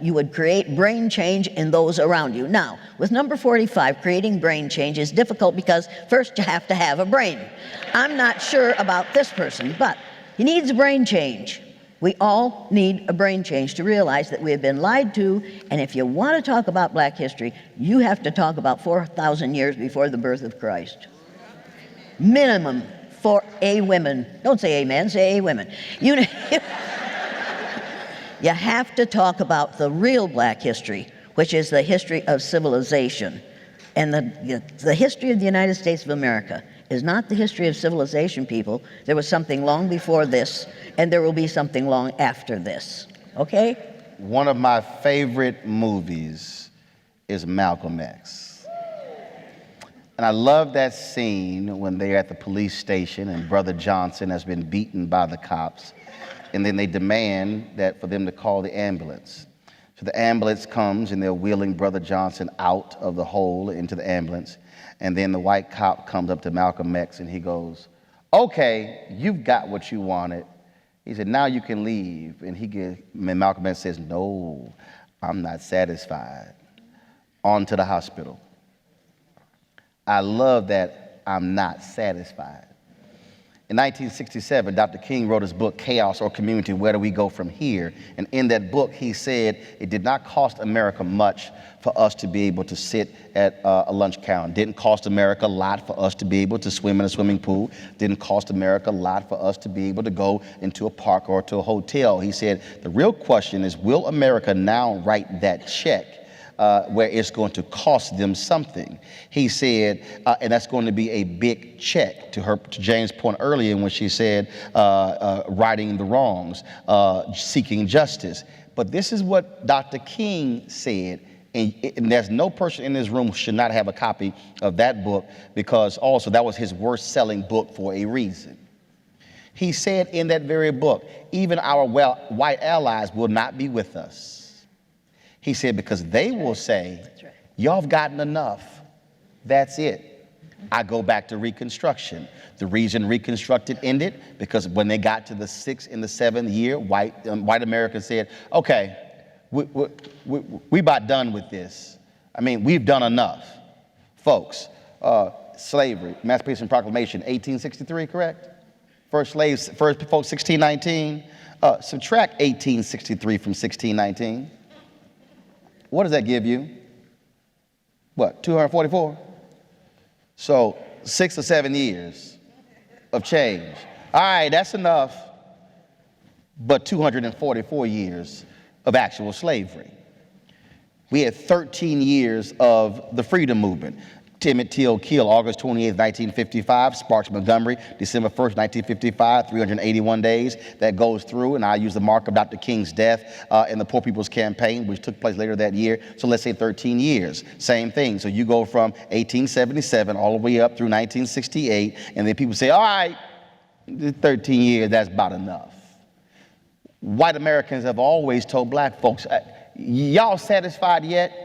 Speaker 7: you would create brain change in those around you. Now, with number 45, creating brain change is difficult because first you have to have a brain. I'm not sure about this person, but he needs a brain change. We all need a brain change to realize that we have been lied to, and if you want to talk about black history, you have to talk about 4,000 years before the birth of Christ. Minimum for a women. Don't say amen, say a women. You have to talk about the real black history, which is the history of civilization. And the history of the United States of America is not the history of civilization, people. There was something long before this, and there will be something long after this, okay?
Speaker 8: One of my favorite movies is Malcolm X. And I love that scene when they're at the police station and Brother Johnson has been beaten by the cops, and then they demand that for them to call the ambulance. So the ambulance comes, and they're wheeling Brother Johnson out of the hole into the ambulance. And then the white cop comes up to Malcolm X and he goes, okay, you've got what you wanted. He said, now you can leave. And Malcolm X says, no, I'm not satisfied. On to the hospital. I love that I'm not satisfied. In 1967, Dr. King wrote his book, Chaos or Community, Where Do We Go From Here? And in that book, he said it did not cost America much for us to be able to sit at a lunch counter. Didn't cost America a lot for us to be able to swim in a swimming pool. Didn't cost America a lot for us to be able to go into a park or to a hotel. He said, the real question is, will America now write that check where it's going to cost them something? He said, and that's going to be a big check, to Jane's point earlier when she said righting the wrongs, seeking justice. But this is what Dr. King said, and there's no person in this room who should not have a copy of that book, because also that was his worst selling book for a reason. He said in that very book, even our white allies will not be with us. He said, because they will say, y'all have gotten enough. That's it. I go back to Reconstruction. The reason Reconstruction ended, because when they got to the 6th and the 7th year, white Americans said, okay, we about done with this. I mean, we've done enough. Folks, slavery, Emancipation Proclamation, 1863, correct? First folks, 1619. Subtract 1863 from 1619. What does that give you? What, 244? So 6 or 7 years of change. All right, that's enough. But 244 years of actual slavery. We had 13 years of the freedom movement. Emmett Till killed August 28, 1955, Sparks Montgomery, December 1st, 1955, 381 days. That goes through, and I use the mark of Dr. King's death in the Poor People's Campaign, which took place later that year. So let's say 13 years. Same thing. So you go from 1877 all the way up through 1968, and then people say, all right, 13 years, that's about enough. White Americans have always told black folks, y'all satisfied yet?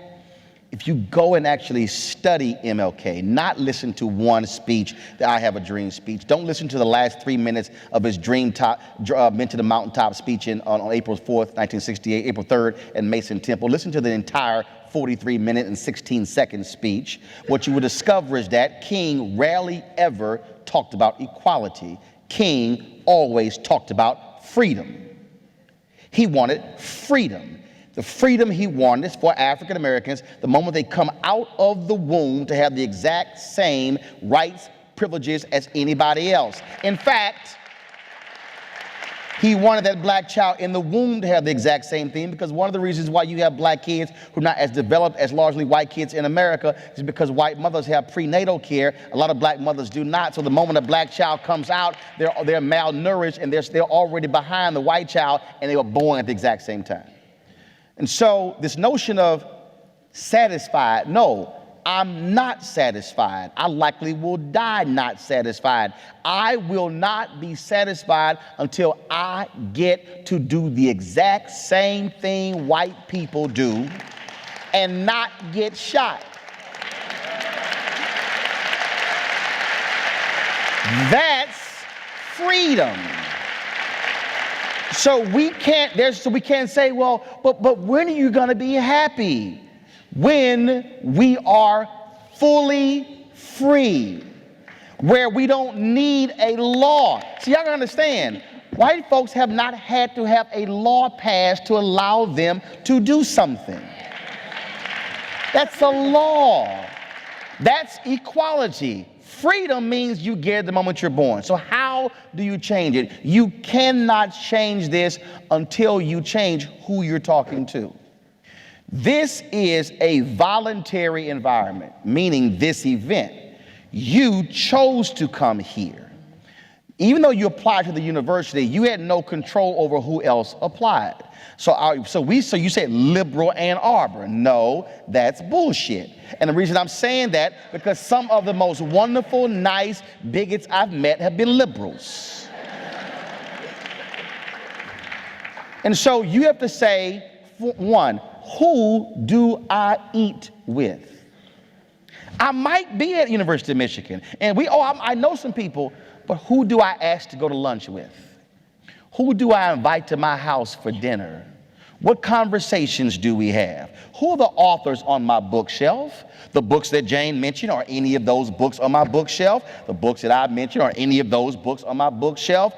Speaker 8: If you go and actually study MLK, not listen to one speech, the I Have a Dream speech. Don't listen to the last 3 minutes of his Men to the Mountaintop speech on April 4th, 1968, April 3rd at Mason Temple. Listen to the entire 43-minute and 16-second speech. What you will discover is that King rarely ever talked about equality. King always talked about freedom. He wanted freedom. The freedom he wanted is for African Americans, the moment they come out of the womb, to have the exact same rights, privileges as anybody else. In fact, he wanted that black child in the womb to have the exact same thing, because one of the reasons why you have black kids who are not as developed as largely white kids in America is because white mothers have prenatal care. A lot of black mothers do not. So the moment a black child comes out, they're malnourished, and they're already behind the white child, and they were born at the exact same time. And so this notion of satisfied, no, I'm not satisfied. I likely will die not satisfied. I will not be satisfied until I get to do the exact same thing white people do and not get shot. That's freedom. So we can't say, well, but when are you going to be happy? When we are fully free, where we don't need a law. See, y'all gotta understand, white folks have not had to have a law passed to allow them to do something. That's a law. That's equality. Freedom means you get it the moment you're born. So how do you change it? You cannot change this until you change who you're talking to. This is a voluntary environment, meaning this event. You chose to come here. Even though you applied to the university, you had no control over who else applied. So you said liberal and Arbor. No, that's bullshit. And the reason I'm saying that, because some of the most wonderful, nice bigots I've met have been liberals. And so you have to say, one, who do I eat with? I might be at University of Michigan, and I know some people, but who do I ask to go to lunch with? Who do I invite to my house for dinner? What conversations do we have? Who are the authors on my bookshelf? The books that Jane mentioned, are any of those books on my bookshelf? The books that I mentioned, are any of those books on my bookshelf?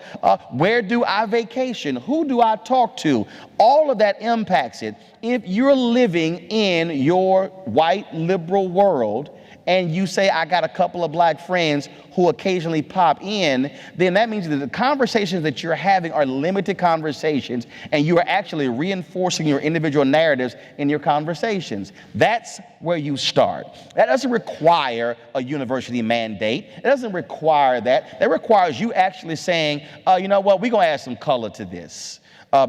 Speaker 8: Where do I vacation? Who do I talk to? All of that impacts it. If you're living in your white liberal world and you say, I got a couple of black friends who occasionally pop in, then that means that the conversations that you're having are limited conversations, and you are actually reinforcing your individual narratives in your conversations. That's where you start. That doesn't require a university mandate. It doesn't require that. That requires you actually saying, you know what, we're gonna add some color to this.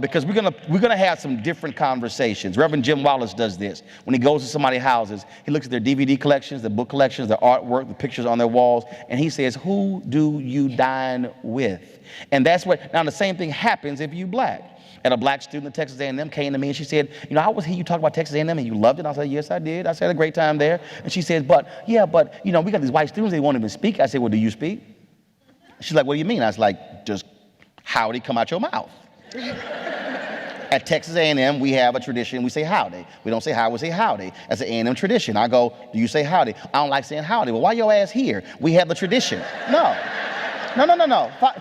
Speaker 8: Because we're gonna have some different conversations. Reverend Jim Wallace does this. When he goes to somebody's houses, he looks at their DVD collections, their book collections, their artwork, the pictures on their walls, and he says, who do you dine with? And that's what, now the same thing happens if you black. And a black student at Texas A&M came to me and she said, you know, I was hear you talk about Texas A&M and you loved it. I said, yes, I did. I said, I had a great time there. And she says, but, you know, we got these white students, they won't even speak. I said, well, do you speak? She's like, what do you mean? I was like, just howdy come out your mouth. At Texas A&M, we have a tradition, we say howdy. We don't say hi, we say howdy. That's an A&M tradition. I go, do you say howdy? I don't like saying howdy. Well, why your ass here? We have the tradition. No.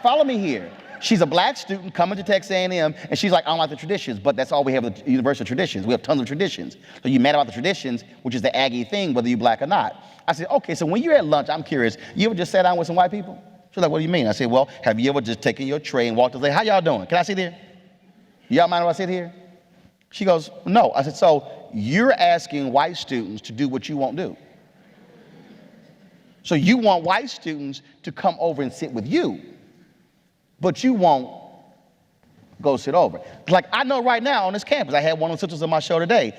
Speaker 8: Follow me here. She's a black student coming to Texas A&M, and she's like, I don't like the traditions, but that's all we have, the universal traditions. We have tons of traditions. So you're mad about the traditions, which is the Aggie thing, whether you're black or not. I said, okay, so when you're at lunch, I'm curious, you ever just sat down with some white people? She's like, what do you mean? I said, well, have you ever just taken your tray and walked and say, how y'all doing? Can I sit here? Y'all mind if I sit here? She goes, no. I said, so you're asking white students to do what you won't do. So you want white students to come over and sit with you, but you won't go sit over. Like I know right now on this campus, I had one of the sisters on my show today.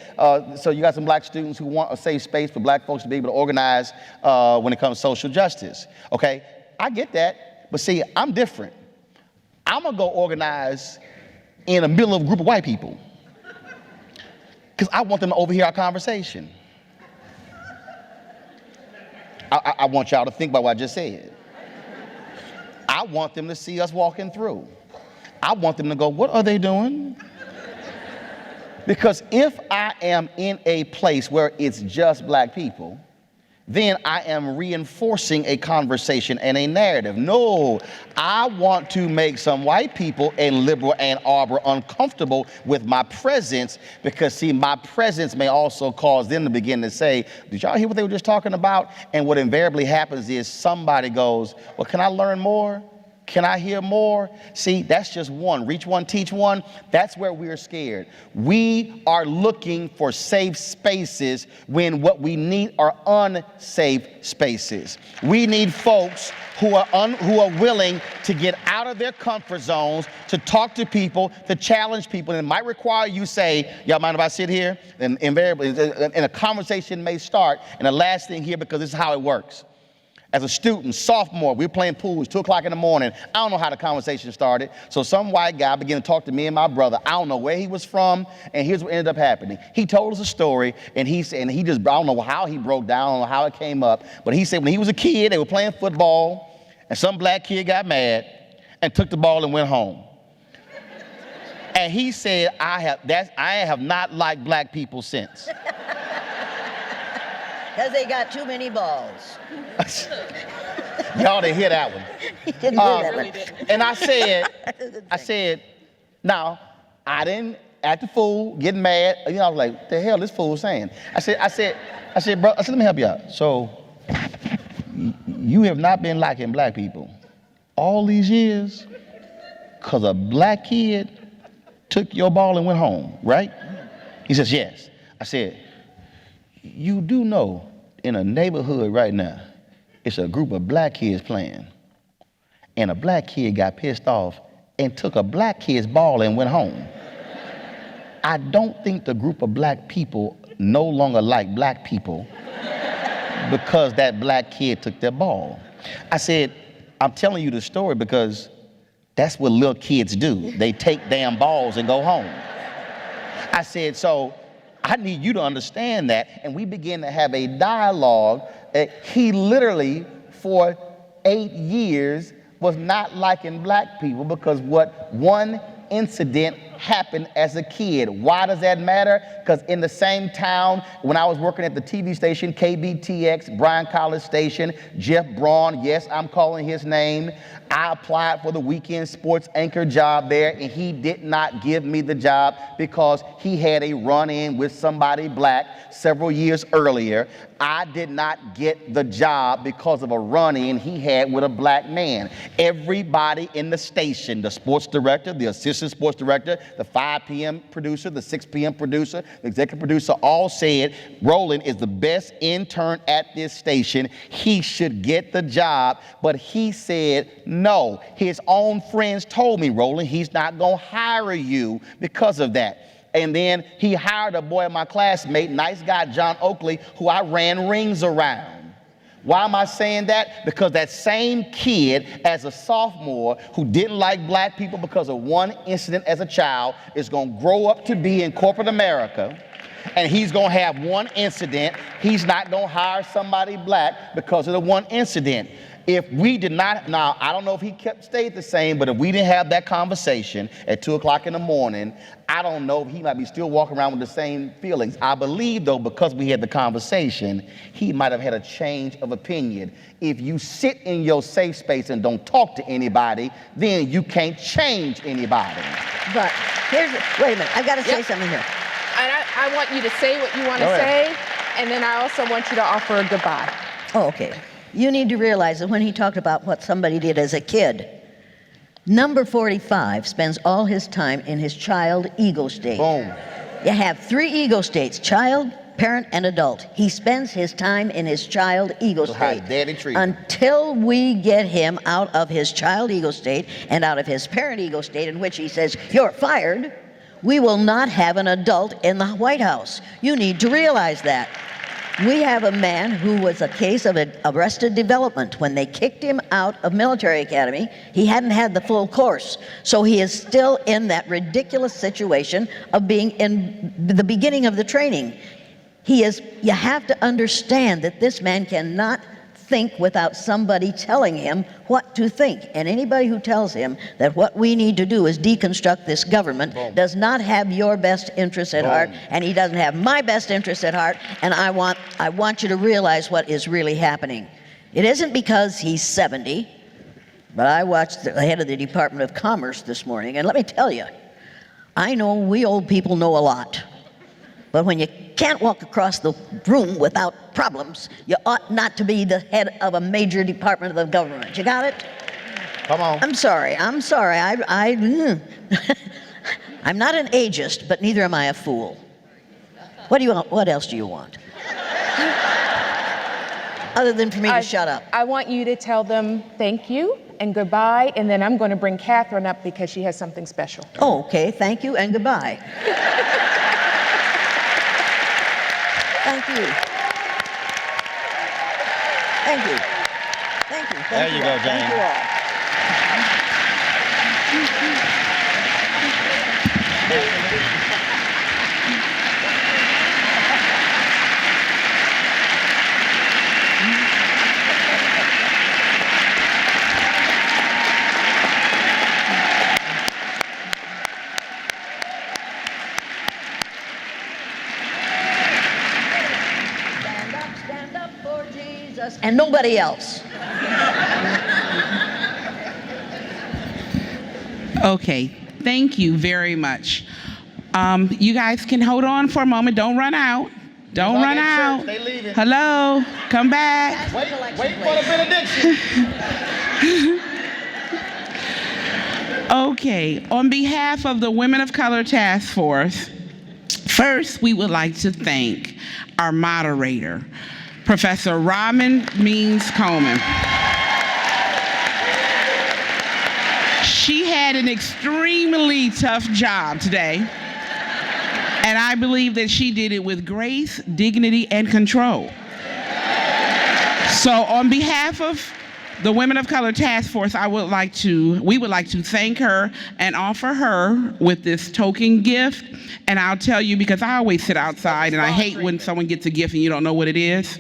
Speaker 8: So you got some black students who want a safe space for black folks to be able to organize when it comes to social justice, okay? I get that, but see, I'm different. I'm gonna go organize in the middle of a group of white people because I want them to overhear our conversation. I want y'all to think about what I just said. I want them to see us walking through. I want them to go, what are they doing? Because if I am in a place where it's just black people, then I am reinforcing a conversation and a narrative. No, I want to make some white people in Liberal and Arbor uncomfortable with my presence because, see, my presence may also cause them to begin to say, did y'all hear what they were just talking about? And what invariably happens is somebody goes, well, can I learn more? Can I hear more? See, that's just one. Reach one, teach one. That's where we're scared. We are looking for safe spaces when what we need are unsafe spaces. We need folks who are willing to get out of their comfort zones, to talk to people, to challenge people. And it might require you say, y'all mind if I sit here? And invariably, and a conversation may start. And the last thing here, because this is how it works. As a student, sophomore, we were playing pool, it's 2 o'clock in the morning. I don't know how the conversation started. So some white guy began to talk to me and my brother. I don't know where he was from, and here's what ended up happening. He told us a story, and I don't know how he broke down, I don't know how it came up, but he said when he was a kid, they were playing football, and some black kid got mad and took the ball and went home. And he said, I have not liked black people since.
Speaker 7: Because they got too many balls.
Speaker 8: Y'all didn't hear that one.
Speaker 7: He didn't hear that one.
Speaker 8: And I said, now, I didn't act a fool, getting mad. You know, I was like, what the hell this fool saying? I said, bro, let me help you out. So, you have not been liking black people all these years because a black kid took your ball and went home, right? He says, yes. I said, you do know in a neighborhood right now, it's a group of black kids playing, and a black kid got pissed off and took a black kid's ball and went home. I don't think the group of black people no longer like black people because that black kid took their ball. I said, I'm telling you the story because that's what little kids do. They take damn balls and go home. I said, so I need you to understand that. And we began to have a dialogue. He literally, for 8 years, was not liking black people because what one incident happened as a kid. Why does that matter? Because in the same town, when I was working at the TV station, KBTX, Bryan College Station, Jeff Braun, yes, I'm calling his name, I applied for the weekend sports anchor job there, and he did not give me the job because he had a run-in with somebody black several years earlier. I did not get the job because of a run-in he had with a black man. Everybody in the station, the sports director, the assistant sports director, the 5 p.m. producer, the 6 p.m. producer, the executive producer, all said, Roland is the best intern at this station. He should get the job. But he said, no. His own friends told me, Roland, he's not going to hire you because of that. And then he hired a boy, my classmate, nice guy, John Oakley, who I ran rings around. Why am I saying that? Because that same kid, as a sophomore, who didn't like black people because of one incident as a child, is going to grow up to be in corporate America, and he's going to have one incident. He's not going to hire somebody black because of the one incident. If we did not, now I don't know if he stayed the same, but if we didn't have that conversation at 2 o'clock in the morning, I don't know if he might be still walking around with the same feelings. I believe, though, because we had the conversation, he might have had a change of opinion. If you sit in your safe space and don't talk to anybody, then you can't change anybody.
Speaker 7: But wait a minute, I've got to say something here.
Speaker 9: And I want you to say what you want to say, and then I also want you to offer a goodbye.
Speaker 7: Oh, okay. You need to realize that when he talked about what somebody did as a kid, number 45 spends all his time in his child ego state.
Speaker 8: Boom.
Speaker 7: You have 3 ego states: child, parent, and adult. He spends his time in his child ego state.
Speaker 8: Daddy treat.
Speaker 7: Until we get him out of his child ego state and out of his parent ego state, in which he says, "You're fired," we will not have an adult in the White House. You need to realize that. We have a man who was a case of arrested development. When they kicked him out of military academy, he hadn't had the full course. So he is still in that ridiculous situation of being in the beginning of the training. You have to understand that this man cannot think without somebody telling him what to think. And anybody who tells him that what we need to do is deconstruct this government does not have your best interests at heart, and he doesn't have my best interests at heart, and I want you to realize what is really happening. It isn't because he's 70, but I watched the head of the Department of Commerce this morning, and let me tell you, I know we old people know a lot, but when you can't walk across the room without problems, you ought not to be the head of a major department of the government. You got it?
Speaker 8: Come on.
Speaker 7: I'm sorry. I'm not an ageist, but neither am I a fool. What do you want? What else do you want? Other than for me to shut up.
Speaker 9: I want you to tell them thank you and goodbye, and then I'm going to bring Catherine up because she has something special.
Speaker 7: Oh, okay. Thank you and goodbye. Thank you. Thank you. Thank you.
Speaker 8: There you go, Jane.
Speaker 7: Thank you all. Stand up for Jesus and nobody else.
Speaker 10: Okay, thank you very much. You guys can hold on for a moment. Don't run out. Don't run out.
Speaker 8: They leaving.
Speaker 10: Hello, come back.
Speaker 8: Wait for the benediction.
Speaker 10: Okay, on behalf of the Women of Color Task Force, first we would like to thank our moderator, Professor Robin Means Coleman. She had an extremely tough job today, and I believe that she did it with grace, dignity, and control. So on behalf of the Women of Color Task Force, we would like to thank her and offer her with this token gift. And I'll tell you, because I always sit outside and I hate when someone gets a gift and you don't know what it is.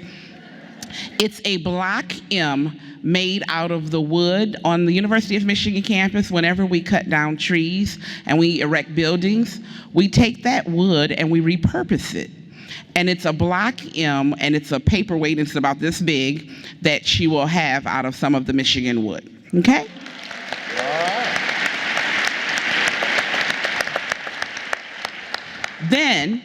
Speaker 10: It's a Block M made out of the wood on the University of Michigan campus. Whenever we cut down trees and we erect buildings, we take that wood and we repurpose it. And it's a Block M, and it's a paperweight, it's about this big, that she will have out of some of the Michigan wood, okay? Then,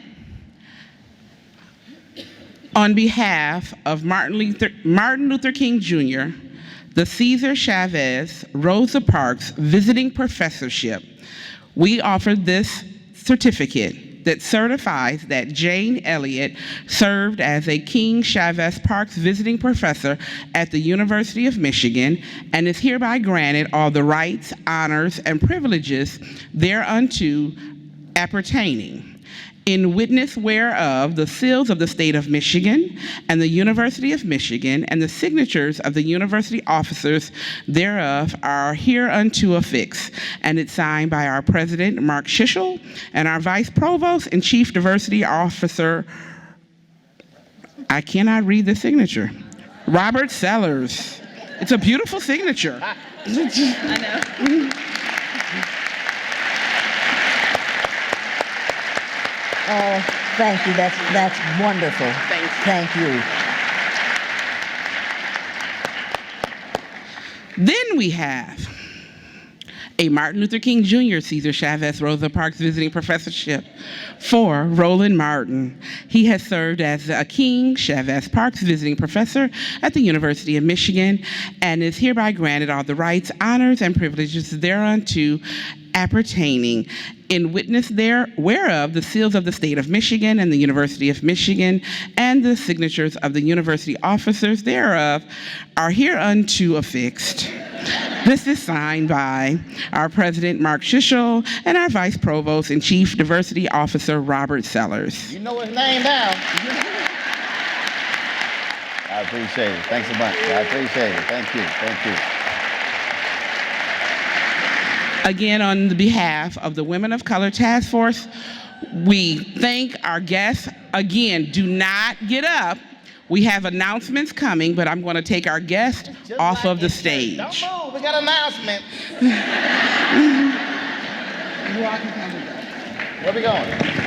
Speaker 10: on behalf of Martin Luther King Jr., the Cesar Chavez Rosa Parks Visiting Professorship, we offer this certificate that certifies that Jane Elliott served as a King Chavez Parks Visiting Professor at the University of Michigan and is hereby granted all the rights, honors, and privileges thereunto appertaining. in witness whereof the seals of the state of Michigan and the University of Michigan and the signatures of the university officers thereof are hereunto affixed. And it's signed by our president, Mark Shishel, and our vice provost and chief diversity officer, I cannot read the signature, Robert Sellers. It's a beautiful signature.
Speaker 3: I know.
Speaker 7: Oh, thank you. That's wonderful. Thank you.
Speaker 10: Then we have a Martin Luther King Jr. Cesar Chavez Rosa Parks Visiting Professorship for Roland Martin. He has served as a King Chavez Parks Visiting Professor at the University of Michigan and is hereby granted all the rights, honors, and privileges thereunto appertaining, in witness there whereof the seals of the state of Michigan and the University of Michigan and the signatures of the university officers thereof are hereunto affixed. This is signed by our president, Mark Shishel, and our vice provost and chief diversity officer, Robert Sellers.
Speaker 8: You know his name now. I appreciate it. Thanks a bunch. I appreciate it. Thank you. Thank you.
Speaker 10: Again, on the behalf of the Women of Color Task Force, we thank our guests. Again, do not get up. We have announcements coming, but I'm going to take our guest off of the stage.
Speaker 8: Don't move. We got an announcement. Where are we going?